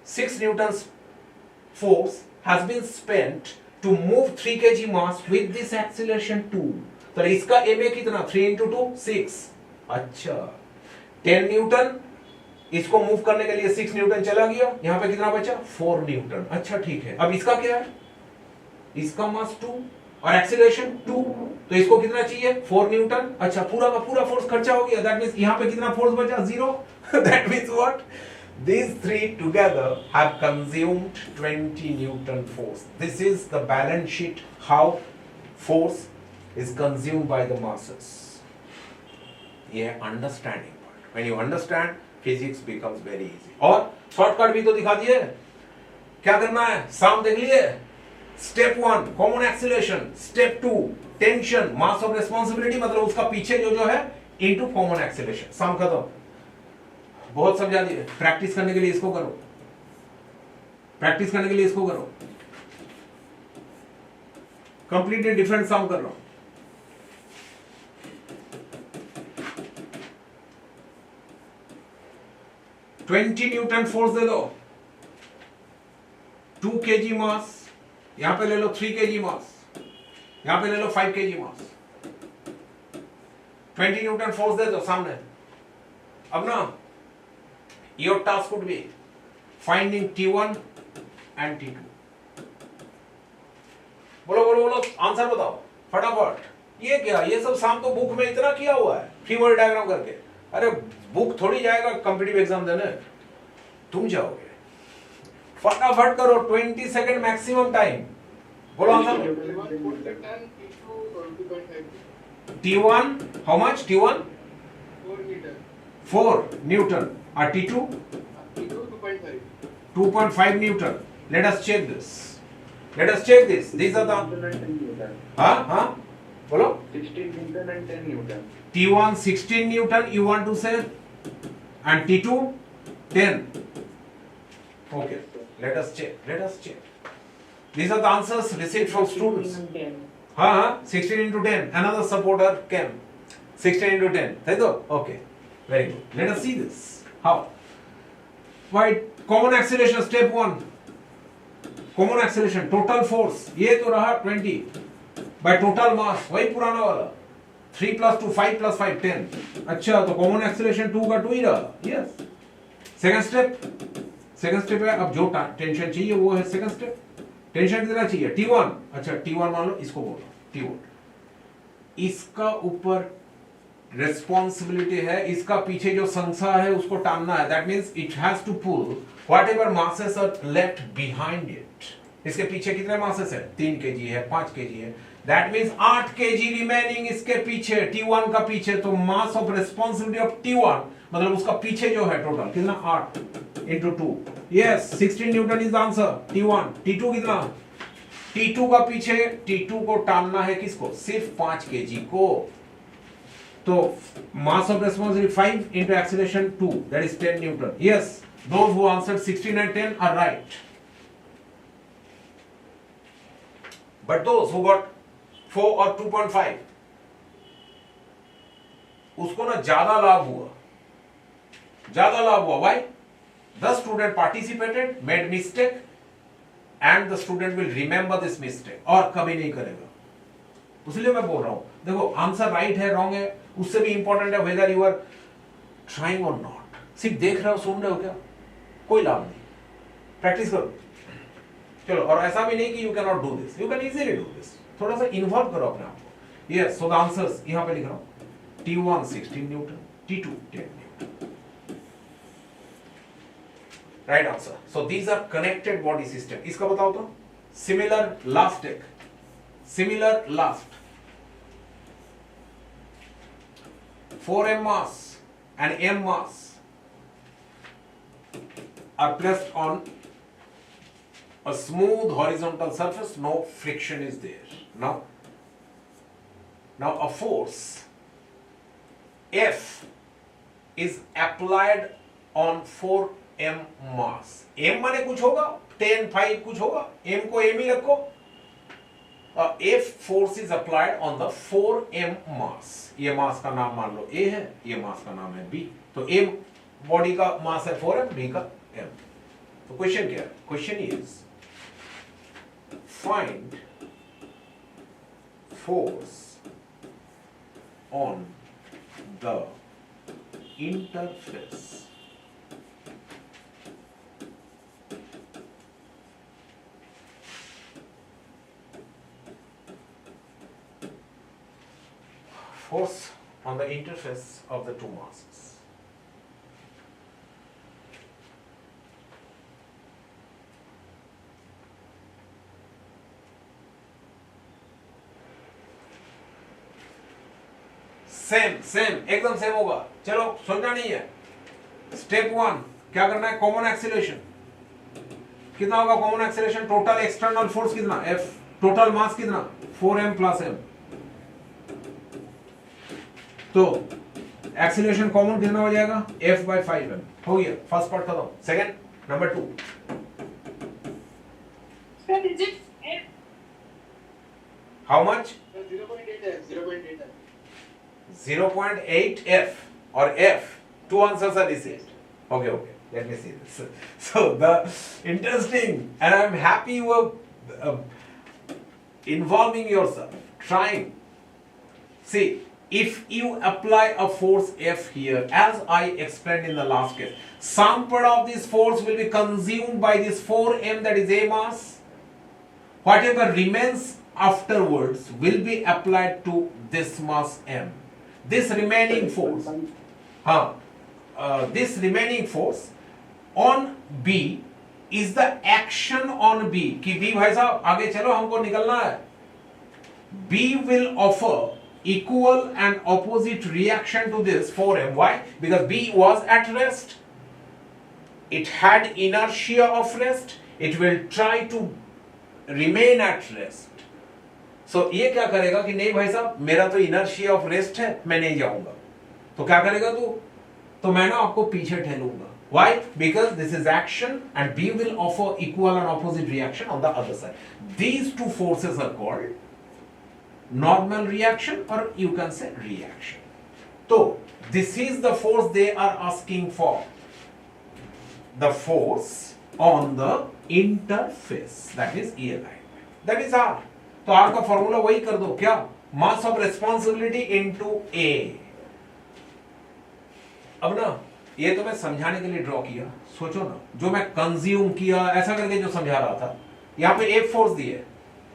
6 newtons force has been spent to move 3 kg mass with this acceleration 2. तो इसका ma कितना 3 into 2 6. अच्छा 10 न्यूटन, इसको मूव करने के लिए 6 न्यूटन चला गया, यहां पे कितना बचा 4 न्यूटन. अच्छा ठीक है, अब इसका क्या है, इसका मास 2 और एक्सीलरेशन 2, तो इसको कितना चाहिए 4 न्यूटन. अच्छा पूरा का पूरा फोर्स खर्चा हो गया, दैट मींस यहां पे कितना फोर्स बचा 0. That means what, these three together have consumed 20 newton force. This is the balance sheet how force is consumed by the masses. Yeah, understanding part. When you understand, physics becomes very easy. और शॉर्टकट भी तो दिखा दिए, क्या करना है साम देख लिए. Step 1 common acceleration, step 2 tension, mass of responsibility मतलब उसका पीछे जो है इनटू कॉमन एक्सीलरेशन. साम खत्म. बहुत समझा दिए. प्रैक्टिस करने के लिए इसको करो, प्रैक्टिस करने के लिए इसको करो. कंप्लीटली डिफरेंट सम कर रहा हूं. ट्वेंटी न्यूटन फोर्स दे दो, 2 kg मास, यहां पे ले लो 3 kg मास, यहां पे ले लो 5 kg मास. 20 न्यूटन फोर्स दे दो सामने. अब ना your task would be finding T1 and T2. बोलो बोलो बोलो आंसर बताओ फटाफट. ये क्या, ये सब शाम तो बुक में इतना किया हुआ है फ्री बॉडी डायग्राम करके. अरे बुक थोड़ी जाएगा कॉम्पिटिटिव एग्जाम देने, तुम जाओगे. फटाफट करो, 20 सेकंड मैक्सिमम टाइम. बोलो answer. T1 how much, T1 4 Newton और T2 2.5 Newton. Let us check this. Let us check this. These are the हाँ बोलो. 16 Newton and 10 Newton. T1 16 Newton you want to say, and T2 10. Okay. Let us check. Let us check. These are the answers received from students. 16 into 10. Another supporter came. 16 into 10. That's all. Okay. Very good. Let us see this. How? Why? Common acceleration step 1. Common acceleration total force ये तो रहा 20 by total mass, वही पुराना वाला 3 plus 2 5 plus 5 10. अच्छा तो common acceleration 2 का 2 ही रहा. Yes. Second step है. अब जो टेंशन चाहिए वो है second step. टेंशन कितना चाहिए T1. अच्छा T1 मान लो, इसको बोलो T1. इसका ऊपर रेस्पॉन्सिबिलिटी है, इसका पीछे जो संख्या है उसको टानना है. That means it has to pull whatever masses are left behind it. इसके पीछे कितने मासेस है 3 kg है, 5 kg है. दैट मींस 8 kg रिमेनिंग इसके पीछे, T1 का पीछे. तो मास ऑफ रेस्पॉन्सिबिलिटी ऑफ T1 मतलब उसका पीछे जो है टोटल कितना 8 into 2. Yes 16 Newton is the answer. T1. T2 कितना, T2 का पीछे T2 को टानना है किसको, सिर्फ 5 kg को. तो mass of responsibility 5 into acceleration 2, that is 10 Newton. Yes, those who answered 16 and 10 are right. But those who got 4 or 2.5, उसको ना ज्यादा लाभ हुआ. Why? The student participated, made mistake, and the student will remember this mistake और कभी नहीं करेगा. इसलिए मैं बोल रहा हूं, देखो आंसर राइट है रॉन्ग है उससे भी इंपॉर्टेंट है वेदर यू आर ट्राइंग और नॉट. सिर्फ देख रहे हो सुन रहे हो क्या, कोई लाभ नहीं. प्रैक्टिस करो. चलो, और ऐसा भी नहीं कि you can not do this, you can easily do this. थोड़ा सा इन्वॉल्व करो अपने आप को. यस, सो द आंसर्स यहां पे लिख रहा हूं. T1 16 newton, T2 10 newton. Right answer. So these are connected body system. इसका बताओ तो. सिमिलर लास्ट एक, similar last 4m mass and m mass are placed on a smooth horizontal surface. No friction is there. Now a force F is applied on 4m mass. m माने कुछ होगा, 10 5 कुछ होगा, m को m ही रखो. F force is applied on the 4m mass. ये मास का नाम मान लो A है, ये मास का नाम है B. तो A बॉडी का मास है 4m, B का m. तो क्वेश्चन क्या है? Question is find force on the interface force on the interface of the two masses. Same एकदम सेम होगा। चलो सोचना नहीं है। स्टेप 1 क्या करना है? कॉमन एक्सीलरेशन कितना होगा? Common acceleration total external force कितना? F। टोटल मास कितना? 4m + m। तो एक्सीलरेशन कॉमन कितना हो जाएगा? F/5m। हो गया, फर्स्ट पार्ट खत्म। Second, number 2 how much? 0.8 F or F. Two answers are received. Okay, let me see this. So the interesting, and I'm happy you are involving yourself, trying. See, if you apply a force F here, as I explained in the last case, some part of this force will be consumed by this 4m, that is A mass. Whatever remains afterwards will be applied to this mass M. This remaining force, this remaining force on B is the action on B. कि B भाई साहब आगे चलो, हमको निकलना है। B will offer equal and opposite reaction to this 4m. Why? Because B was at rest. It had inertia of rest. It will try to remain at rest. So ये क्या करेगा कि नहीं भाई साहब मेरा तो इनर्शिया ऑफ रेस्ट है, मैं नहीं जाऊंगा। तो क्या करेगा तू? तो मैं ना आपको पीछे ठेलूंगा। Why? Because this is action and B will offer equal and opposite reaction on the other side. These two forces are called normal reaction, or you can say reaction. So this is the force they are asking for. The force on the interface, that is E alignment. That is R. तो आर का फॉर्मूला वही कर दो। क्या? मास ऑफ रेस्पॉन्सिबिलिटी इनटू ए। अब ना ये तो मैं समझाने के लिए ड्रॉ किया। सोचो ना, जो मैं कंज्यूम किया ऐसा करके जो समझा रहा था, यहाँ पे एक फोर्स दिए,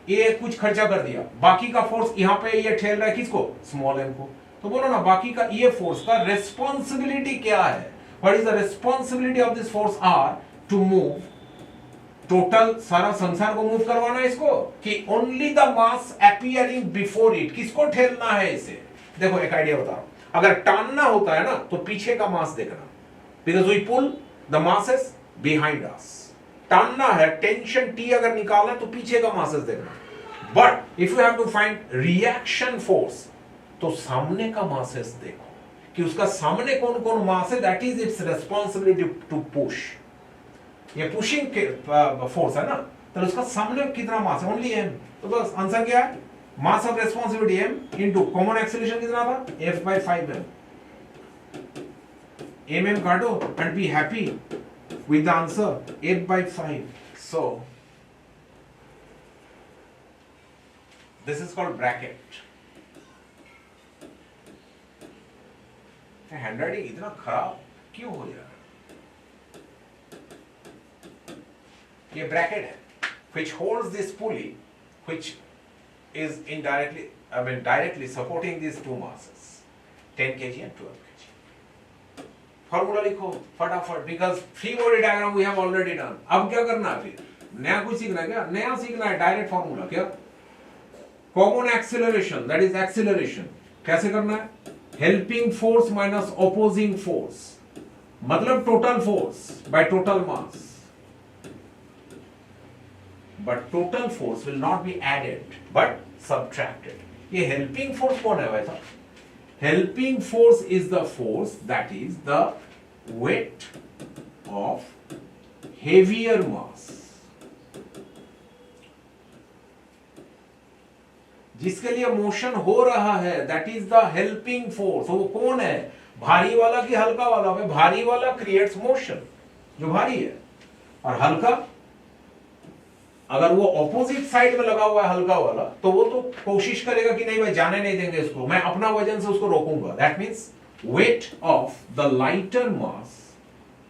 ये कुछ खर्चा कर दिया, बाकी का फोर्स यहाँ पे ये ठेल रहा है किसको? स्मॉल एम को। तो बोलो ना बाकी का ये फोर्स का रेस्पॉन्सिबिलिटी क्या है? What is the responsibility of this force or to move total सारा संसार को मूव करवाना इसको, कि only the mass appearing before it. किसको ठेलना है इसे? देखो एक आइडिया बता रहा हूं, अगर टानना होता है ना तो पीछे का मास देखना, because we pull the masses behind us. टानना है, टेंशन टी अगर निकालना है तो पीछे का मासेस देखना। But if you have to find reaction force तो सामने का मासेस देखो कि उसका सामने कौन कौन मास है। That is its responsibility to push. ये पुशिंग फोर्स है ना, तो उसका सामने कितना मास है? Only M. तो बस आंसर क्या है? Mass of responsibility M into common acceleration कितना था? F/5m। एम काटो and be happy with the answer F/5। So this is called bracket. Handwriting इतना खराब क्यों हो रहा है? ये ब्रैकेट है which holds this pulley, which is directly supporting these two masses, 10 kg and 12 kg. Formula लिखो फटाफट, because free body diagram we have already done. अब क्या करना है? फिर नया कुछ सीखना है क्या? नया सीखना है डायरेक्ट फॉर्मूला। क्या? Common acceleration, that is acceleration. कैसे करना है? Helping force minus opposing force, मतलब total force by total mass. But total force will not be added but subtracted. ये helping force कौन है भाई साहब? Helping force is the force that is the weight of heavier mass. जिसके लिए मोशन हो रहा है, that is the helping force. वो कौन है? भारी वाला कि हल्का वाला? भाई भारी वाला creates motion, जो भारी है, और हल्का, अगर वो ऑपोजिट साइड में लगा हुआ है हल्का वाला, तो वो तो कोशिश करेगा कि नहीं भाई जाने नहीं देंगे इसको, मैं अपना वजन से उसको रोकूंगा। That means weight of the lighter mass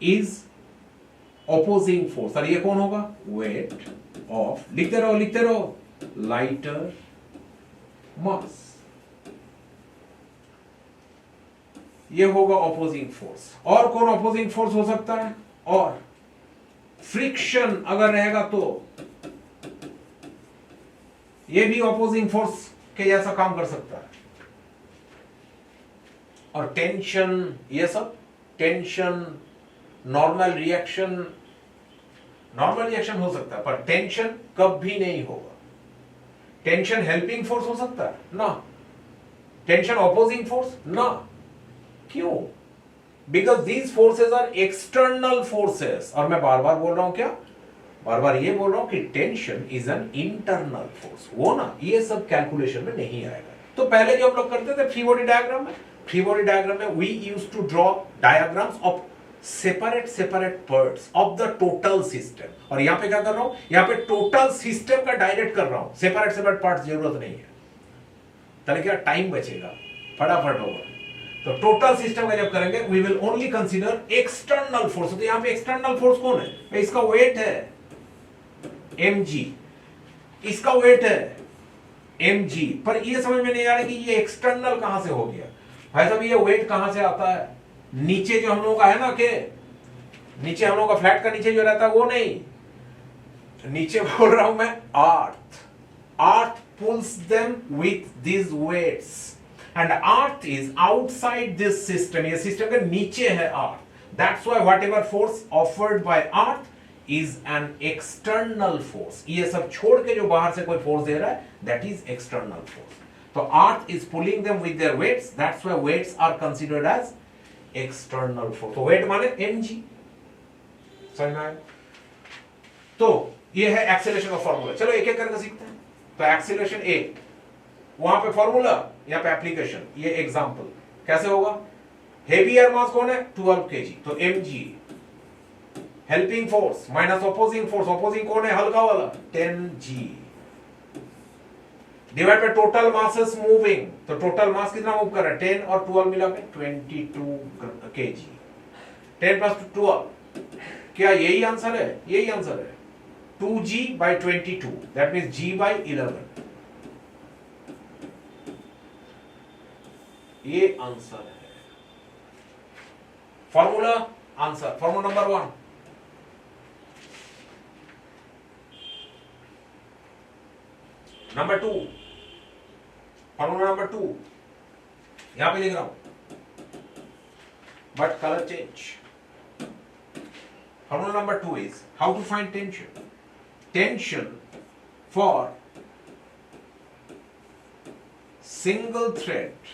is opposing force। और ये कौन होगा? weight of, लिखते रहो, lighter mass, ये होगा opposing force। और कौन opposing force हो सकता है? और फ्रिक्शन अगर रहेगा तो ये भी opposing force के जैसा काम कर सकता है। और टेंशन, ये सब टेंशन, नॉर्मल रिएक्शन हो सकता है, पर टेंशन कभी नहीं होगा। टेंशन हेल्पिंग फोर्स हो सकता है ना, टेंशन ऑपोजिंग फोर्स ना। क्यों? Because these forces are external forces. और मैं बार बार बोल रहा हूं क्या? बार बार ये बोल रहा हूं कि tension is an internal force. वो ना, ये सब कैलकुलेशन में नहीं आएगा। तो पहले जो हम लोग करते थे फ्री बॉडी डायग्राम में, फ्री बॉडी डायग्राम में we used to draw diagrams of separate parts of the total system. और यहां पे क्या कर रहा हूं? यहां पे टोटल सिस्टम का डायरेक्ट कर रहा हूं, सेपरेट पार्ट्स जरूरत नहीं है। ताकि क्या टाइम बचेगा, फटाफट होगा। तो टोटल सिस्टम का जब करेंगे we will only consider external force. तो यहां पे एक्सटर्नल फोर्स कौन है? इसका वेट है mg, इसका वेट है mg। पर ये समझ में नहीं आ रहा कि ये एक्सटर्नल कहां से हो गया। भाई साहब, ये वेट कहां से आता है? नीचे जो हम लोगों का है ना, के नीचे हम लोगों का फ्लैट का नीचे जो रहता है वो नहीं, नीचे बोल रहा हूं मैं अर्थ pulls them with these weights and earth is outside this system। ये सिस्टम के नीचे है अर्थ। That's why whatever force offered by earth is an external force। ये सब छोड़ के जो बाहर से कोई फोर्स दे रहा है that is external force। तो earth is pulling them with their weights, that's why weights are considered as external force। तो weight माने mg, समझ में आया? तो ये है एक्सेलरेशन का फॉर्मूला। चलो एक एक करके सीखते हैं। तो एक्सेलरेशन ए, वहां पे फॉर्मूला, यहाँ पे एप्लीकेशन, ये एग्जांपल कैसे होगा? हेवियर मास कौन है? 12 kg, तो mg। Helping force minus opposing force, opposing कौन है? हल्का वाला, 10g divide by total masses moving. तो टोटल मास कितना मूव कर रहा है? 10 और 12 मिला के 22 kg। 10 प्लस 12, क्या यही आंसर है? यही आंसर है। 2g by 22, that means g by 11। ये आंसर है। Formula, answer, formula number 1। Number 2, formula number 2 यहां पे लिख रहा हूं, but colour change. Formula number 2 is how to find tension. Tension for single thread,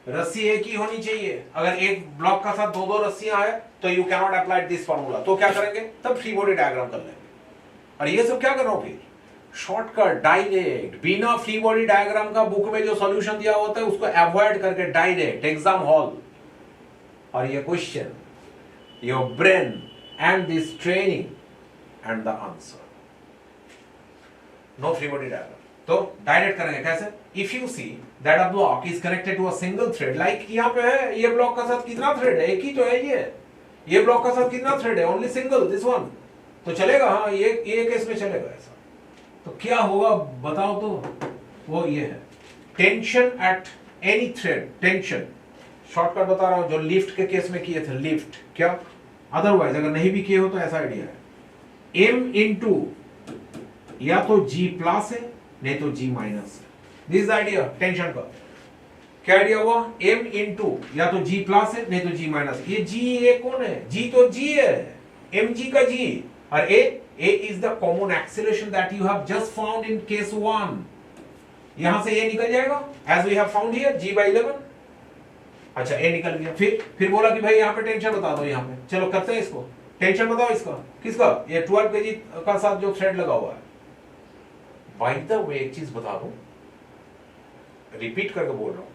रस्सी एक ही होनी चाहिए। अगर एक ब्लॉक का साथ दो रस्सियां है तो you cannot apply this formula. तो क्या करेंगे? तब फ्री बॉडी डायग्राम कर लेंगे। और ये सब क्या कर रहा हूं फिर? शॉर्टकट, डायरेक्ट, बिना फ्री बॉडी डायग्राम का बुक में जो सॉल्यूशन दिया होता है उसको अवॉइड करके डायरेक्ट एग्जाम हॉल और ये question, your brain and this training and the answer। No free body diagram। तो डायरेक्ट करेंगे कैसे? If you see that a block is connected to a single thread, like यहाँ पे है, ये ब्लॉक का साथ कितना थ्रेड है? एक ही तो है ये ब्लॉक का साथ कितना थ्रेड है? Only single, this one. तो चलेगा, हाँ, ये केस में चलेगा ऐसा। तो क्या होगा बताओ तो? वो ये है tension at any thread. Tension shortcut बता रहा हूं, जो लिफ्ट के केस में किए थे, लिफ्ट क्या, अदरवाइज अगर नहीं भी किए हो तो ऐसा आइडिया है, m इंटू या तो g प्लस है नहीं तो g माइनस है। दिस आइडिया टेंशन का क्या आइडिया हुआ? m इंटू या तो g प्लस है नहीं तो g माइनस। ये g a कौन है? g तो g है, mg का g। और a is the common acceleration that you have just found in case 1। यहां से a निकल जाएगा as we have found here, g by 11। अच्छा, a निकल गया। फिर बोला कि भाई यहाँ पे टेंशन बता दो। यहाँ पे चलो करते हैं इसको। टेंशन बताओ इसका, किसका? ये 12 kg का साथ जो थ्रेड लगा हुआ है। बाय द वे एक चीज बता दूं, रिपीट करके बोल रहा हूं,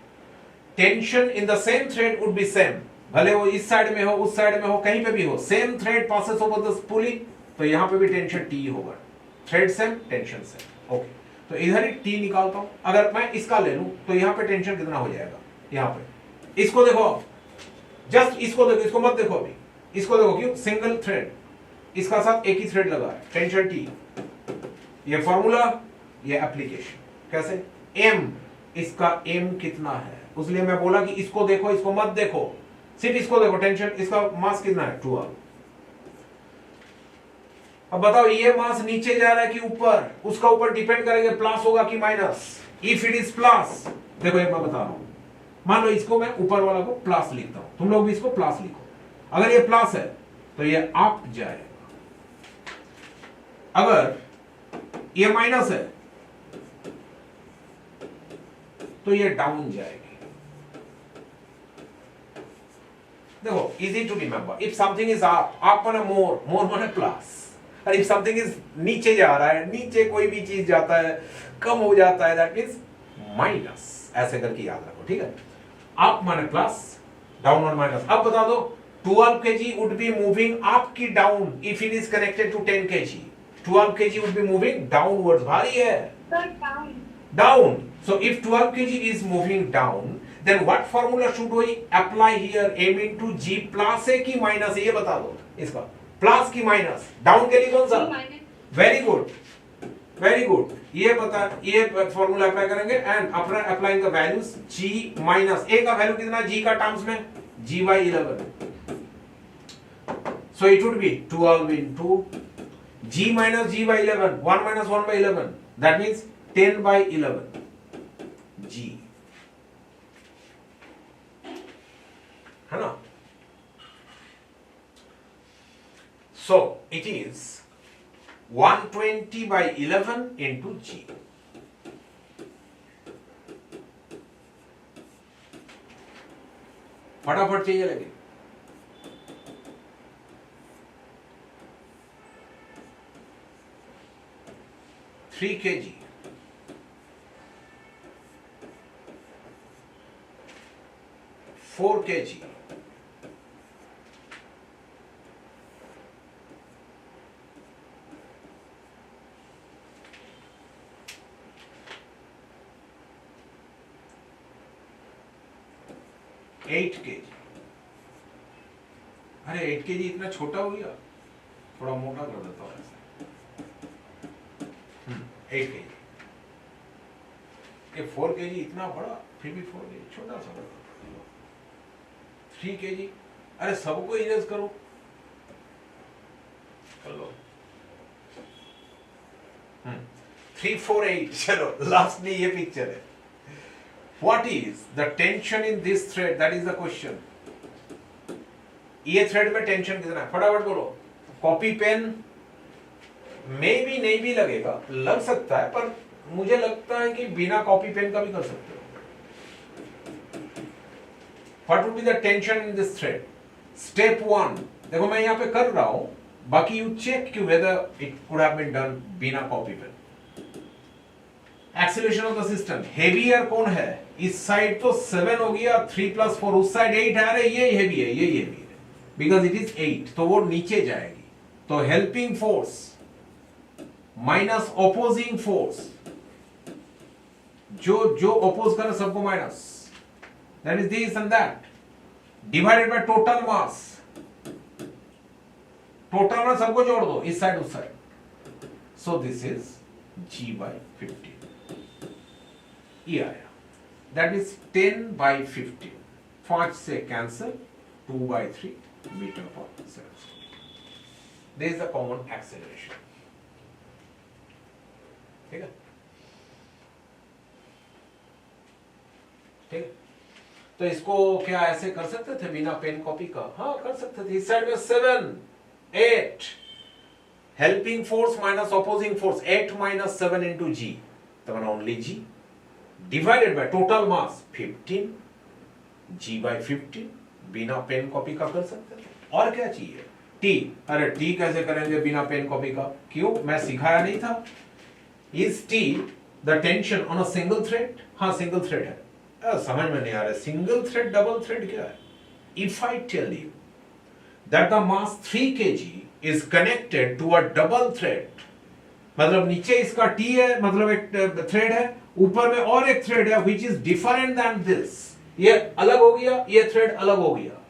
tension in the same thread would be same भले वो इस साइड में हो, उस साइड में हो, कहीं पे भी हो, same thread passes over the पुली, तो यहाँ पे भी टेंशन टी होगा, thread same tension same. Okay, तो इधर ही टी निकालता हूं। अगर मैं इसका ले लूं तो यहाँ पे टेंशन कितना हो जाएगा, यहाँ पे इसको देखो आप, जस्ट इसको देखो, इसको मत देखो अभी, इसको देखो, क्यों, सिंगल थ्रेड, इसका साथ एक ही थ्रेड लगा है, टेंशन टी। ये फॉर्मूला, ये एप्लीकेशन, कैसे, एम, इसका एम कितना है, इसलिए मैं बोला कि इसको देखो, इसको मत देखो, सिर्फ इसको देखो, टेंशन, इसका मास कितना है, 12। अब बताओ ये मास नीचे जा रहा है कि ऊपर, उसका ऊपर डिपेंड करेंगे प्लस होगा कि minus. If it is plus, देखो एक मैं बता रहा हूं, मान लो इसको मैं ऊपर वाला को प्लस लिखता हूं, तुम लोग भी इसको प्लस लिखो। अगर ये प्लस है तो ये अप जाएगा, अगर ये माइनस है तो ये डाउन जाएगी। देखो, easy to remember, if something is up माने मोर, मोर माने प्लस, और इफ समथिंग इज नीचे जा रहा है, नीचे कोई भी चीज जाता है, कम हो जाता है, दैट मींस माइनस, ऐसे करके याद रखो, ठीक है। अप माने प्लस, डाउन माने माइनस। अब बता दो 12 kg would be moving up की down if it is connected to 10 kg, 12 kg would be moving downwards, भारी है, down. So if 12 kg is moving down, then what formula should we apply here, m into g plus a की माइनस, ये बता दो इसका, प्लस की माइनस, डाउन के लिए कौन सा, वेरी गुड, वेरी गुड, ये बता, ये फॉर्मूला अप्लाई करेंगे एंड अपना applying the values, g minus a का वैल्यू कितना, g का टर्म्स में g by 11, so it would be 12 into g minus g by 11, 1 minus 1 by 11, that means 10 by 11 g, है ना। So it is 120 by 11 into g. फटाफट चाहिए लगे, थ्री kg, 4 kg, 8 kg। अरे 8 kg इतना छोटा हो गया, थोड़ा मोटा कर देता हूं ऐसे, 8 kg, ये 4 kg इतना बड़ा, फिर भी 4 kg छोटा सा बड़ा, 3 kg, अरे सबको इरेज करो, कर लो, 3 4 8, चलो लास्ट में ये पिक्चर है। What is the tension in this thread? That is the question. ये थ्रेड में टेंशन कितना है, फटाफट बोलो। कॉपी पेन में भी नहीं भी लगेगा, लग सकता है, पर मुझे लगता है कि बिना कॉपी पेन का भी कर सकते हो। What would be the tension in this thread? Step 1, देखो मैं यहाँ पे कर रहा हूं, बाकी you check कि whether it could have been done बिना copy pen. Acceleration of the system, heavier कौन है, इस साइड तो 7 हो गया, 3 + 4, उस साइड 8 है, अरे ये हेवी है, ये हेवी है, बिकॉज इट इज 8, तो वो नीचे जाएगी, तो helping force minus opposing force, जो अपोज करे सबको minus, that is this and that, divided by total mass, total में सबको जोड़ दो, इस साइड उस side, so this is g/15, ये आया, दैट इज 10/15, 5 से कैंसल, 2/3 मीटर पर second, this is the common acceleration, ठीक है, ठीक, तो इसको क्या ऐसे कर सकते थे बिना पेन कॉपी का, हाँ कर सकते थे, इस साइड में 7 8, helping force minus opposing force, 8 - 7 into g, तो only g, divided by total mass 15, g/15, बिना पेन कॉपी का कर सकते थे, और क्या चाहिए, t, अरे t कैसे करेंगे बिना पेन कॉपी का, क्यों, मैं सिखाया नहीं था, is t the tension on a single thread, हाँ सिंगल थ्रेड है, समझ में नहीं आ रहा है, सिंगल थ्रेड डबल थ्रेड क्या है, if I tell you that the mass 3 kg is connected to a double thread, मतलब नीचे इसका T है, मतलब एक थ्रेड है, ऊपर में और एक थ्रेड है which is different than this, ये अलग हो गया, ये थ्रेड अलग हो गया,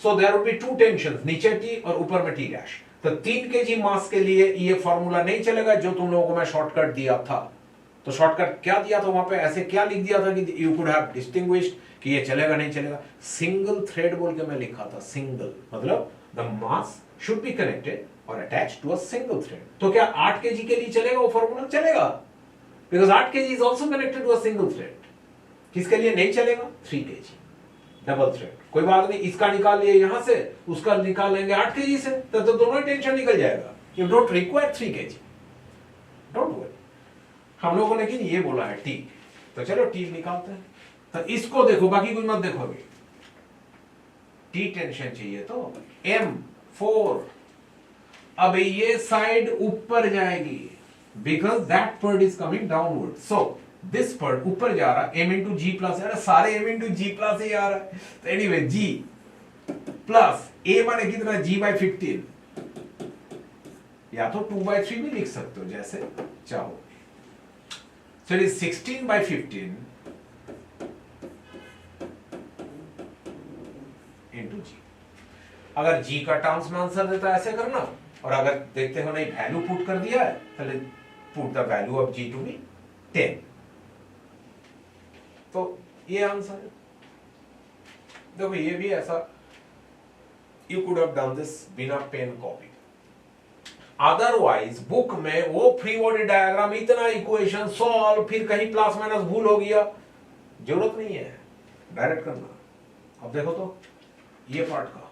so there would be two tensions, नीचे T और ऊपर में T डैश। तो 3 kg मास के लिए ये फॉर्मूला नहीं चलेगा जो तुम लोगों को मैं शॉर्टकट दिया था। तो शॉर्टकट क्या दिया था वहां पे, ऐसे क्या लिख दिया था कि यू कुड हैव डिस्टिंग्विश्ड कि ये चलेगा नहीं चलेगा, सिंगल थ्रेड बोल के मैं लिखा था। सिंगल मतलब the mass should be connected और attached to a single thread. तो क्या 8 kg के लिए चलेगा वो फॉर्मूला? चलेगा, because 8 kg is also connected to a single thread. किसके लिए नहीं चलेगा? 3 kg डबल थ्रेड। कोई बात नहीं, इसका निकाल लिए यहां से, उसका निकाल लेंगे 8 kg से, तो दोनों ही टेंशन निकल जाएगा। You don't require 3 kg, don't worry. हम लोगों ने लेकिन ये बोला है टी, तो चलो टी निकालते हैं। तो इसको देखो, बाकी कुछ मत देखो अभी। टी टेंशन चाहिए तो M4, अब ये साइड ऊपर जाएगी because that part is coming downward, so this part ऊपर जा रहा है, m इंटू जी प्लस, यार सारे m इंटू जी प्लस ही आ रहा है। तो एनीवे g प्लस a माने कितना, g/15, या तो 2/3 भी लिख सकते हो जैसे चाहो। So it is 16/15 into g। अगर g का टर्म्स में आंसर देता है ऐसे करना, और अगर देखते हो नहीं वैल्यू पुट कर दिया है, पहले put the value of g to be 10, तो ये आंसर है। देखो ये भी ऐसा, you could have done this बिना पेन कॉपी। अदरवाइज बुक में वो फ्री बॉडी डायग्राम, इतना इक्वेशन सॉल्व, फिर कहीं प्लस माइनस भूल हो गया, जरूरत नहीं है, डायरेक्ट करना। अब देखो तो ये पार्ट का,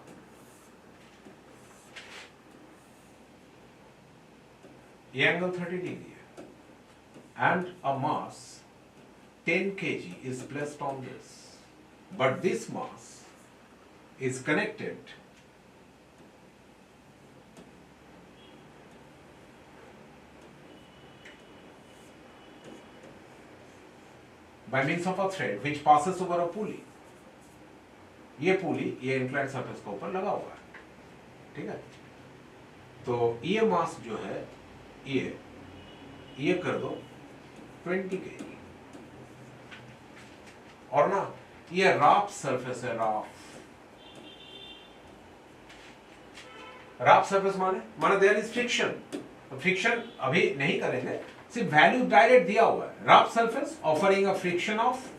ये एंगल 30 डिग्री है and a mass 10 kg is placed on this, but this mass is connected by means of a thread which passes over a pulley। ये पुली ये इंक्लाइंड सरफेस के ऊपर लगा हुआ है, ठीक है। तो ये मास जो है ये कर दो 20 kg, और ना ये राफ सरफेस है, राफ सरफेस माने देयर इज फ्रिक्शन। फ्रिक्शन अभी नहीं करेंगे, सिर्फ वैल्यू डायरेक्ट दिया हुआ है। Rough surface offering a friction of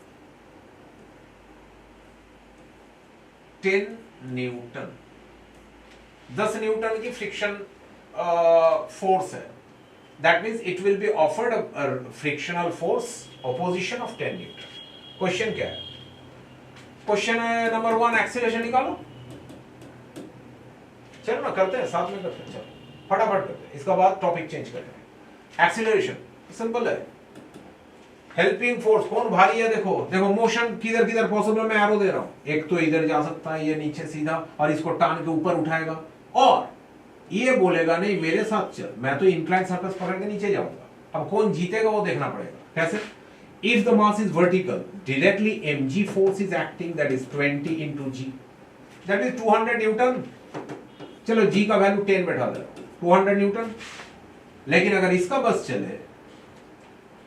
10 newton, 10 newton की फ्रिक्शन फोर्स है। That means it will be offered a frictional force opposition of 10 newton. Question क्या है? क्वेश्चन है नंबर 1, एक्सीलरेशन निकालो। चलो ना करते हैं, साथ में करते हैं, चलो फटाफट करते हैं, इसका बाद टॉपिक चेंज करते हैं। एक्सीलरेशन सिंपल है, हेल्पिंग फोर्स, कौन भारी है देखो, देखो मोशन किधर किधर पॉसिबल, मैं एरो दे रहा हूं। एक तो इधर जा सकता है, ये नीचे सीधा, और इसको टान के ऊपर उठाएगा, और ये बोलेगा नहीं मेरे साथ चल, मैं तो इंक्लाइन सरफेस पकड़ के नीचे जाऊंगा। अब कौन जीतेगा वो देखना पड़ेगा। कैसे? If the mass is vertical, directly mg force is acting, that is 20 into g, that is 200 Newton. चलो g का वैल्यू 10 बैठा दे, 200 न्यूटन। लेकिन अगर इसका बस चले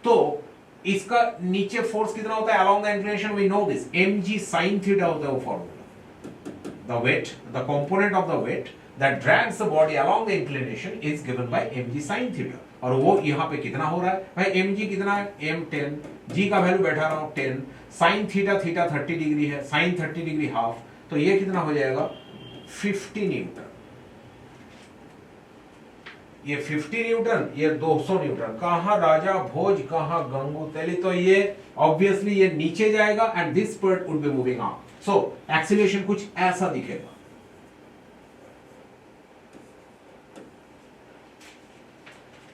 तो इसका नीचे फोर्स कितना होता है? along the inclination we know this, mg sin theta होता है वो formula. The weight, the component of the weight that drags the body along the inclination is given by mg sin theta। और वो यहाँ पे कितना हो रहा है भाई? mg कितना है? m10, g का वैल्यू बैठा रहा हूं 10, sin थीटा, थीटा 30 डिग्री है, sin 30 डिग्री हाफ, तो ये कितना हो जाएगा? 50 न्यूटन। ये 50 न्यूटन, ये 200 न्यूटन। कहां राजा भोज, कहां गंगू तेली? तो ये ऑब्वियसली ये नीचे जाएगा and this part would be moving up. So acceleration कुछ ऐसा दिखेगा।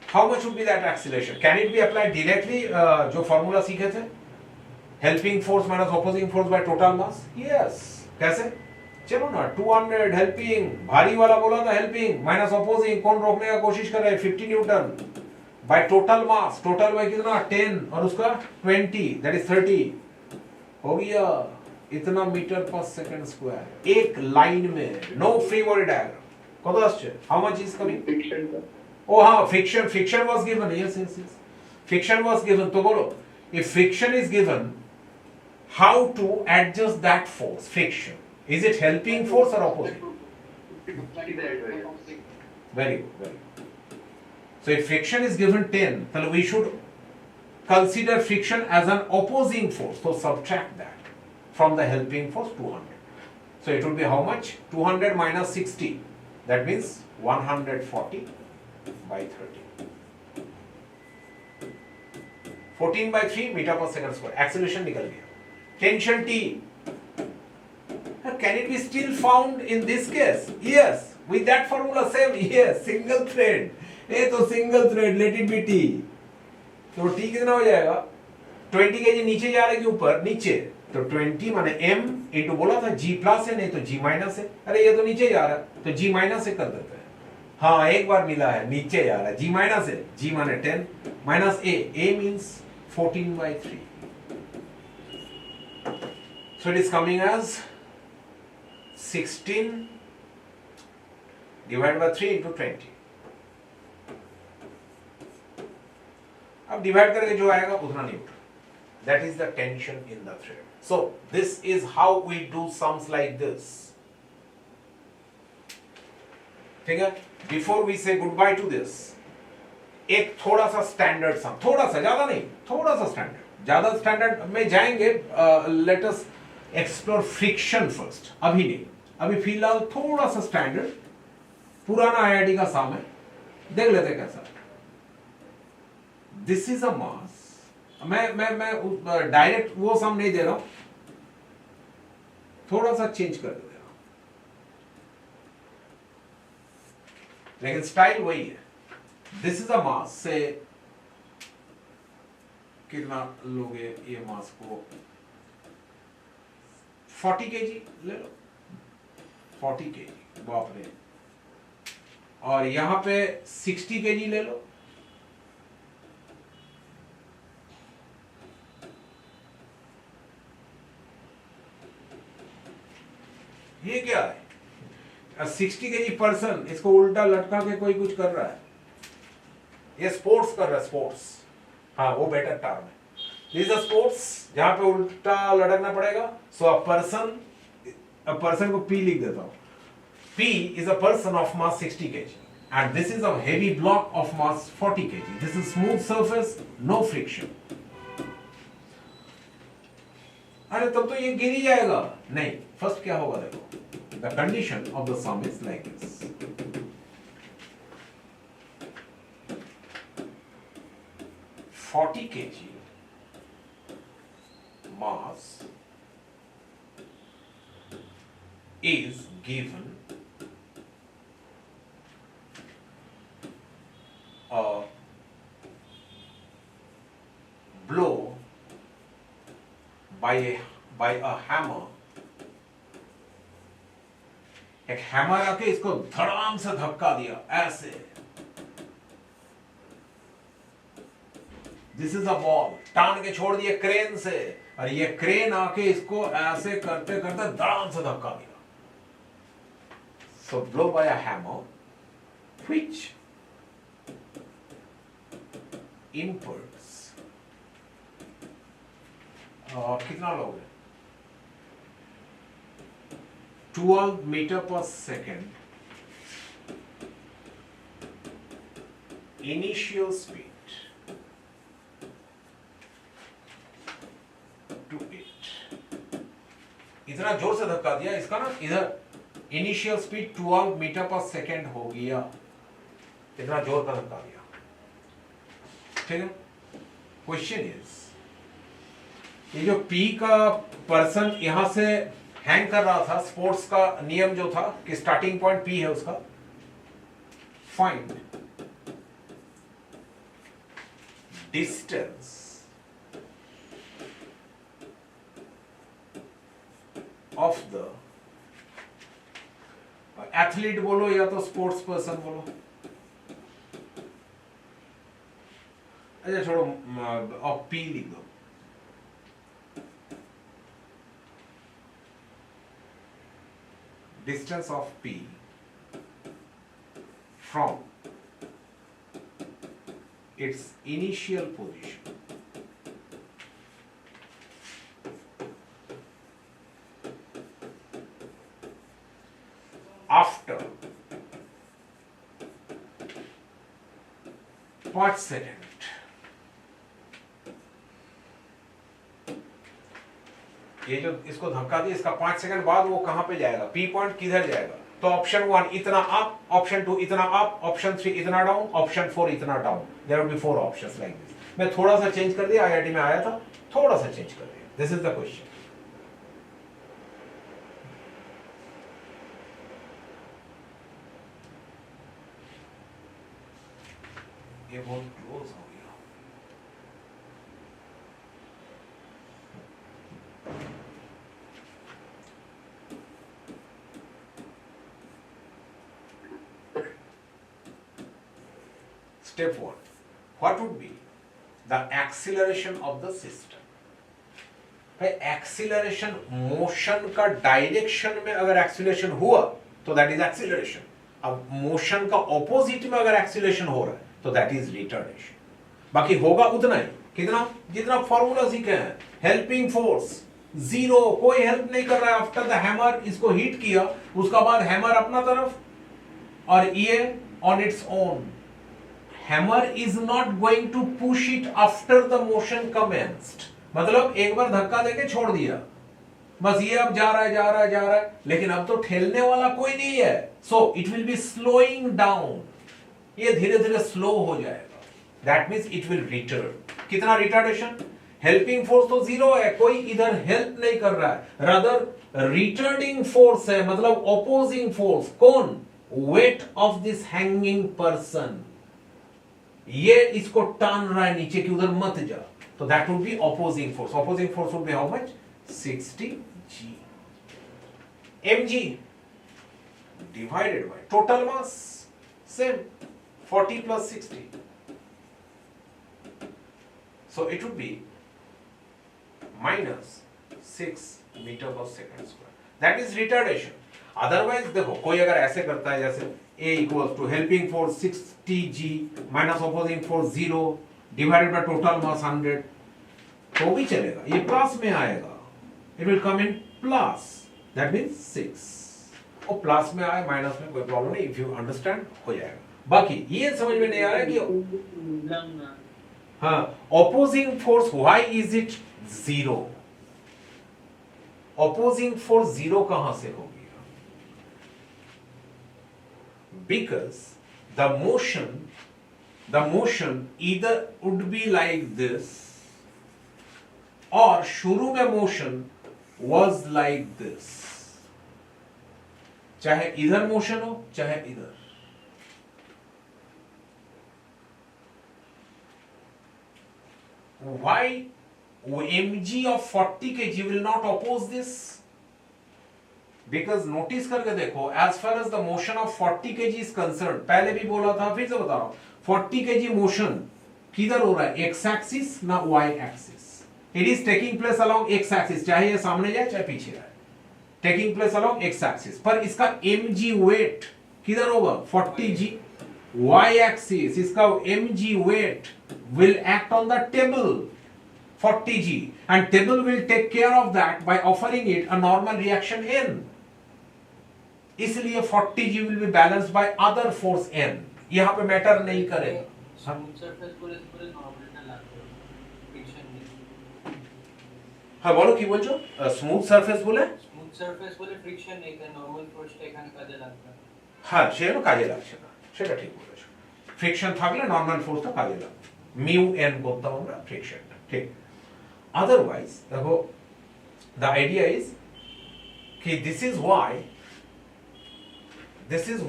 How much would be that acceleration? Can it be applied directly? जो फॉर्मूला सीखे थे, helping force minus opposing force by total mass. Yes, कैसे? चलो ना, 200 हेल्पिंग, भारी वाला बोला था हेल्पिंग, माइनस ऑपोजिंग, कौन रोकने का कोशिश कर रहा है? 50 newton by total mass. Total by कितना? 10, और उसका 20, दैट इज 30 हो गया। इतना मीटर पर सेकंड स्क्वायर एक लाइन में, नो फ्री बॉडी डायग्राम। কত আসছে? How much is coming? Fiction का. Oh हाँ, friction was given. Yes. Friction was given. तो बोलो, if friction is given, how to adjust that force? Friction. Is it helping force or opposing? Very good. So if friction is given 10, then we should consider friction as an opposing force. So subtract that from the helping force 200. So it would be how much? 200 minus 60. That means 140 by 30. 14 by 3 meter per second square. Acceleration निकल गया. Tension T. Can it be still found in this case? Yes. With that formula same. Yes. Single thread. ये तो single thread. Let it be T. तो T कितना हो जाएगा? 20 kg नीचे जा रहा है कि ऊपर? नीचे. तो 20 माने m इंटू बोला था g प्लस है, नहीं तो g माइनस है। अरे ये तो नीचे जा रहा है, तो g माइनस से कर देते हैं। हाँ, एक बार मिला है, नीचे जा रहा है, g माइनस है, g माने 10 minus a means 14 by 3। So it is coming as 16 divided by 3 into 20। अब डिवाइड करके जो आएगा उतना Newton. That is the tension in the thread. So this is how we do sums like this. ठीक है? Before we say goodbye to this, एक थोड़ा सा स्टैंडर्ड सम, थोड़ा सा, ज्यादा नहीं, थोड़ा सा स्टैंडर्ड, ज्यादा स्टैंडर्ड में जाएंगे। Let us explore friction first, अभी नहीं, अभी फिलहाल थोड़ा सा स्टैंडर्ड पुराना आईआईटी का सम है, देख लेते कैसा। दिस इज अ मास, मैं डायरेक्ट वो सम नहीं दे रहा हूं, थोड़ा सा चेंज कर दे रहा हूं, लेकिन स्टाइल वही है। दिस इज अ मास, से कितना लोगे ये मास को? 40 kg ले लो, 40 kg, बाप रे। और यहां पे 60 kg ले लो, ये क्या है? 60 kg पर्सन, इसको उल्टा लटका के कोई कुछ कर रहा है, ये स्पोर्ट्स कर रहा है, स्पोर्ट्स। हाँ, वो बेटर टर्म है। दिस इज स्पोर्ट्स, जहां पे उल्टा लटकना पड़ेगा। सो अ पर्सन को P लिख देता हूं। P is a person of mass 60 kg and this is a heavy block of mass 40 kg. This is smooth surface, no friction. अरे तब तो ये गिर ही जाएगा। नहीं, फर्स्ट क्या होगा देखो। The condition of the sum is like this. (40 kg mass is given a blow by a hammer। एक हैमर आके इसको धड़ाम से धक्का दिया ऐसे। दिस इज अ बॉल, टान के छोड़ दिए क्रेन से, और ये क्रेन आके इसको ऐसे करते करते धड़ाम से धक्का दिया। So blow by a hammer which impels कितना लोगे? 12 meter per second initial speed to it। इतना जोर से धक्का दिया इसका ना, इधर इनिशियल स्पीड 12 मीटर पर सेकेंड हो गया, इतना जोर का धक्का दिया। ठीक है, क्वेश्चन इज, ये जो P का पर्सन यहां से हैंग कर रहा था, स्पोर्ट्स का नियम जो था कि स्टार्टिंग पॉइंट P है उसका, find distance of the athlete बोलो या तो स्पोर्ट्स पर्सन बोलो, अच्छा छोड़ो, और P लिख दो। distance of P from its initial position after 5 second. ये जो इसको धक्का दिया, इसका 5 सेकंड बाद वो कहां पे जाएगा, पी पॉइंट किधर जाएगा? तो ऑप्शन 1 इतना अप, ऑप्शन 2 इतना अप, ऑप्शन 3 इतना डाउन, ऑप्शन 4 इतना down. There will be 4 options like this. मैं थोड़ा सा चेंज कर दिया, आईआईटी में आया था, थोड़ा सा चेंज कर दिया। This is the question. ये बहुत क्लोज हो गया। Step 1. What would be the acceleration of the system? भाई एक्सीलरेशन, मोशन का डायरेक्शन में अगर एक्सीलरेशन हुआ तो दैट इज एक्सीलरेशन। अब मोशन का ऑपोजिट में अगर एक्सीलरेशन हो रहा है तो दैट इज रिटार्डेशन। बाकी होगा उतना ही, कितना, जितना फॉर्मूला सीखे हैं। हेल्पिंग फोर्स 0, कोई हेल्प नहीं कर रहा है। आफ्टर द हैमर इसको हिट किया, उसका बाद हैमर अपना तरफ और ये on its own. Hammer is not going to push it after the motion commenced। मतलब एक बार धक्का देके छोड़ दिया, बस ये अब जा रहा है जा रहा है जा रहा है, लेकिन अब तो ठेलने वाला कोई नहीं है। So it will B slowing down, ये धीरे धीरे स्लो हो जाएगा। That means it will return. कितना रिटार्डेशन? हेल्पिंग फोर्स तो 0 है, कोई इधर हेल्प नहीं कर रहा है, रादर रिटर्निंग फोर्स है, मतलब ऑपोजिंग फोर्स। कौन? Weight of this hanging person, ये इसको टान रहा है नीचे कि उधर मत जा, तो that would be opposing force. Opposing force would be how much? 60 G mg divided by total mass, same 40 plus 60, so it would be minus 6 meter per second square। that is retardation। Otherwise देखो, कोई अगर ऐसे करता है जैसे A equals to helping force 60 G minus opposing force 0 divided by total mass 100, तो भी चलेगा, ये प्लस में आएगा। It will come in plus, that means 6। और प्लस में आए माइनस में कोई प्रॉब्लम नहीं, if you understand हो जाएगा। बाकी ये समझ में नहीं आ रहा है कि हाँ, opposing force why is it 0? opposing force 0 कहां से होगी? Because the motion either would be like this or शुरू में motion was like this। चाहे इधर motion हो चाहे इधर। Why mg of 40 kg will not oppose this? Because notice करके देखो, as far as the motion of 40 kg is concerned, पहले भी बोला था, फिर से बता रहा हूं, 40 kg मोशन किधर हो रहा है? x एक्सिस ना y axis. It is taking place along x axis, चाहे ये सामने जाए चाहे पीछे जाए, taking place along x axis. पर इसका mg वेट किधर होगा? 40 g। y एक्सिस इसका mg weight will act on the table 40 g and table will take care of that by offering it a normal reaction n। इसलिए 40 g will be balanced by other force n। यहां पे मैटर नहीं करेगा। हाँ बोलो কি বলছো? স্মুথ সারফেস বলে? স্মুথ সারফেস বলে ফ্রিকশন নেই, তাই নরমাল ফোর্সটা এখানে কাজে লাগবে। হ্যাঁ, সেটা কাজে লাগছে না, সেটা ঠিক বলেছো। ফ্রিকশন থাকলে নরমাল ফোর্সটা কাজে লাগবে, মিউ এন করতাম আমরা ফ্রিকশনটা, ঠিক। আদারওয়াইজ দেখো, the idea is कि this is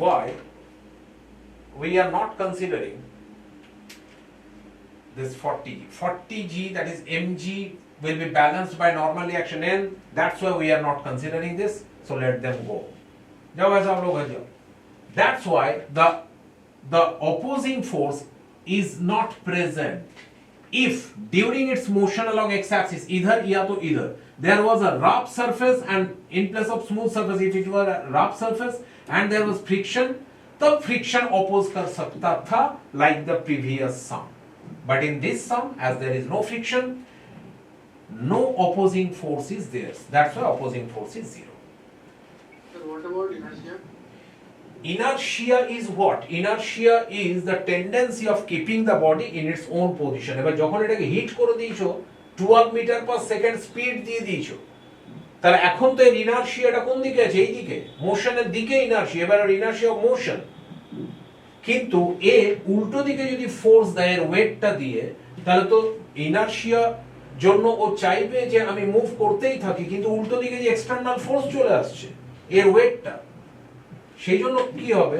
why we are not considering this 40g, that is mg will be balanced by normal reaction n, that's why we are not considering this, so let them go। जाओ ऐसा आप लोग जाओ। That's why the opposing force is not present if during its motion along x-axis, इधर या तो इधर, there was a rough surface and in place of smooth surface, if it were a rough surface and there was friction, तब friction oppose कर सकता था like the previous sum. But in this sum, as there is no friction, no opposing force is there. That's why opposing force is zero. So what about inertia? Inertia is what? Inertia is the tendency of keeping the body in its own position. এবার যখন এটাকে হিট করে দিয়েছো 12 মিটার পার সেকেন্ড স্পিড দিয়ে দিয়েছো, তাহলে এখন তো এর ইনার্শিয়াটা কোন দিকে আছে? এই দিকে, মোশনের দিকে ইনার্শিয়া। এবার ইনার্শিয়া অফ মোশন, কিন্তু এ উল্টো দিকে যদি ফোর্স দেয় এর ওয়েটটা দিয়ে, তাহলে তো ইনার্শিয়া জন্য ও চাইবে যে আমি মুভ করতেই থাকি, কিন্তু উল্টো দিকে যে এক্সটার্নাল ফোর্স চলে আসছে এর ওয়েটটা, সেই জন্য কি হবে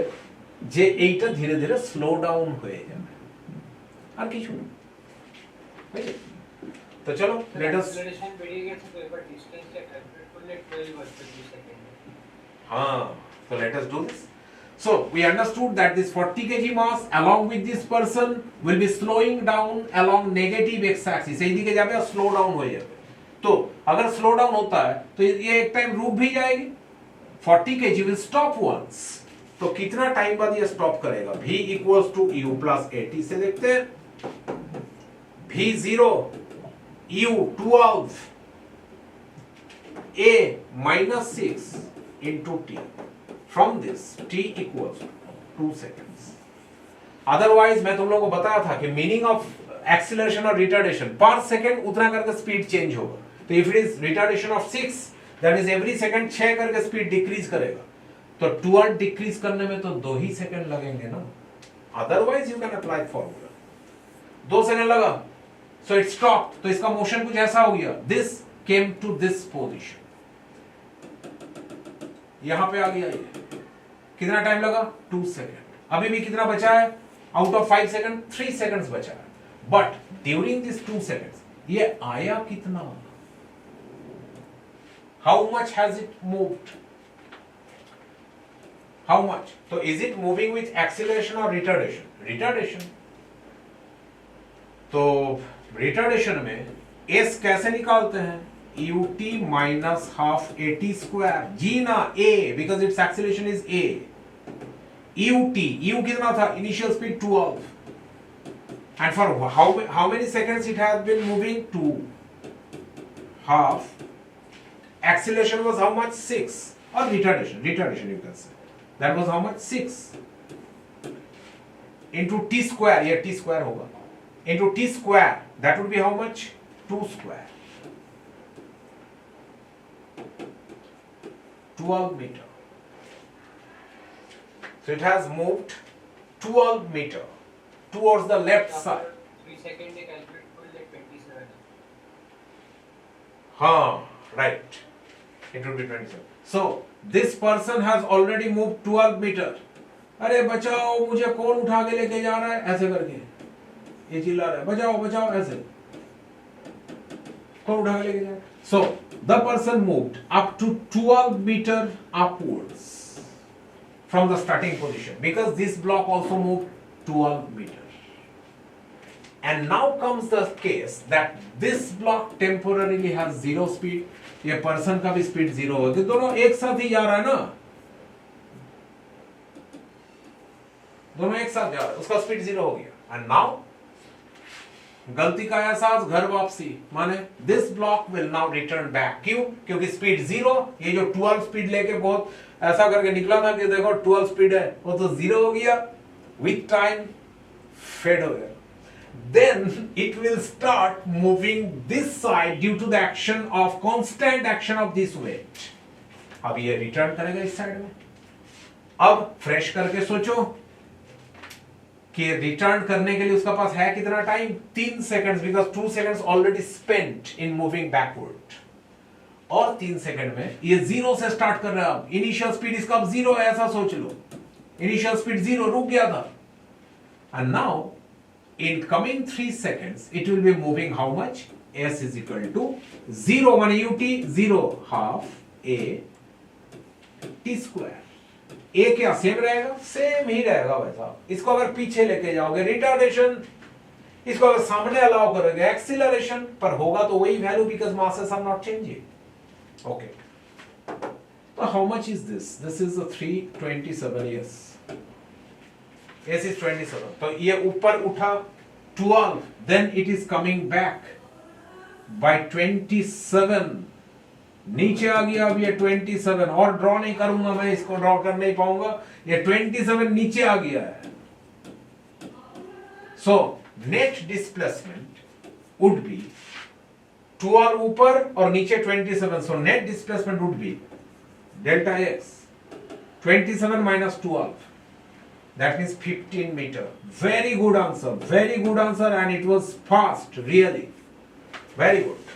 যে এইটা ধীরে ধীরে স্লো ডাউন হয়ে যাবে, আর কিছু না। তো চলো লেট আস, acceleration বেরিয়ে গেছে তো এবার ডিসটেন্সটা ক্যালকুলেট করলে 12 আসবে 2 সেকেন্ড। হ্যাঁ, so let us do this. So we understood that this 40 kg mass along with this person will be slowing down along negative x-axis, এই দিকে যাবে আর স্লো ডাউন হয়ে যাবে। तो अगर स्लो डाउन होता है तो ये एक टाइम रुक भी जाएगी, 40 kg will stop once। तो कितना टाइम बाद ये स्टॉप करेगा? v equals to u plus at से देखते हैं, v0 u 12 a minus 6 into t, from this t equals 2 seconds। Otherwise मैं तुम लोगों को बताया था कि मीनिंग ऑफ एक्सीलरेशन और रिटार्डेशन, पर सेकंड उतना करके स्पीड चेंज होगा। तो if it is retardation of 6, that is every second 6 करके स्पीड डिक्रीज करेगा। तो 12 डिक्रीज करने में तो 2 ही सेकंड लगेंगे ना, otherwise you can apply formula. 2 second लगा, सो इट स्टॉप, तो इसका मोशन कुछ ऐसा हो गया, this came to this position, यहां पे आ गया ये। कितना टाइम लगा? 2 सेकंड। अभी भी कितना बचा है? आउट ऑफ 5 सेकंड 3 सेकंड्स बचा है। बट ड्यूरिंग दिस 2 सेकंड्स ये आया कितना? How much has it moved? How much? तो is it moving with acceleration और रिटार्डेशन? रिटार्डेशन। तो रिटार्डेशन में एस कैसे निकालते हैं? ut minus half at square, g ना a, because its acceleration is a। ut, u कितना था? Initial speed 12, and for how many seconds it has been moving? 2 half, acceleration was how much? 6, or retardation you can say, that was how much? 6 into t square, ये t square होगा, into t square, that would be how much? 2 square, 12 meter। So it has moved 12 meter towards the left side। 3 সেকেন্ডে ক্যালকুলেট করলে 27। हाँ, right, it would be 27। So this person has already moved 12 meter। अरे बचाओ, मुझे कौन उठा के लेके जा रहा है? ऐसे करके ये चिल्ला रहा है, बचाओ बचाओ, ऐसे कौन उठा के लेके जा रहा है? So the person moved up to 12 meter upwards from the starting position, because this block also moved 12 meter। And now comes the case that this block temporarily has 0 speed, ये person का भी speed 0 हो, तो दोनों एक साथ ही जा रहा है ना, दोनों एक साथ जा रहा है, उसका speed 0 हो गया। And now गलती का एहसास, घर वापसी, माने this block will now return back. क्यों? क्योंकि स्पीड 0, ये जो 12 स्पीड लेके बहुत ऐसा करके निकला था कि देखो 12 स्पीड है, वो तो 0 हो गया, विथ टाइम फेड हो गया। Then it will start moving this side due to the action of constant action of this weight. अब ये रिटर्न करेगा इस साइड में। अब फ्रेश करके सोचो कि रिटर्न करने के लिए उसका पास है कितना time? 3 seconds, because 2 seconds already spent in moving backward. और 3 सेकंड में ये 0 से स्टार्ट कर रहा है। इनिशियल स्पीड इसका अब 0 है, ऐसा सोच लो, इनिशियल स्पीड 0, रुक गया था। And now in coming 3 seconds it will be moving how much? s is equal to 0 माने ut 0 half a t square। a क्या सेम रहेगा? सेम ही रहेगा भाई साहब। इसको अगर पीछे लेके जाओगे, रिटार्डेशन इसको अगर सामने अलाउ करोगे एक्सीलरेशन पर होगा तो वही value because masses are not changing. Okay, तो how much is this? This is 327. Yes, S is 27. तो ये ऊपर उठा 12, then it is coming back by 27. नीचे आ गया अब ये 27, और ड्रॉ नहीं करूंगा मैं, इसको ड्रॉ कर नहीं पाऊंगा, ये 27 नीचे आ गया है. So net displacement would be 12 ऊपर और नीचे 27. So net displacement would be delta x 27 minus 12. That means 15 meter. Very good answer, and it was fast, really. Very good.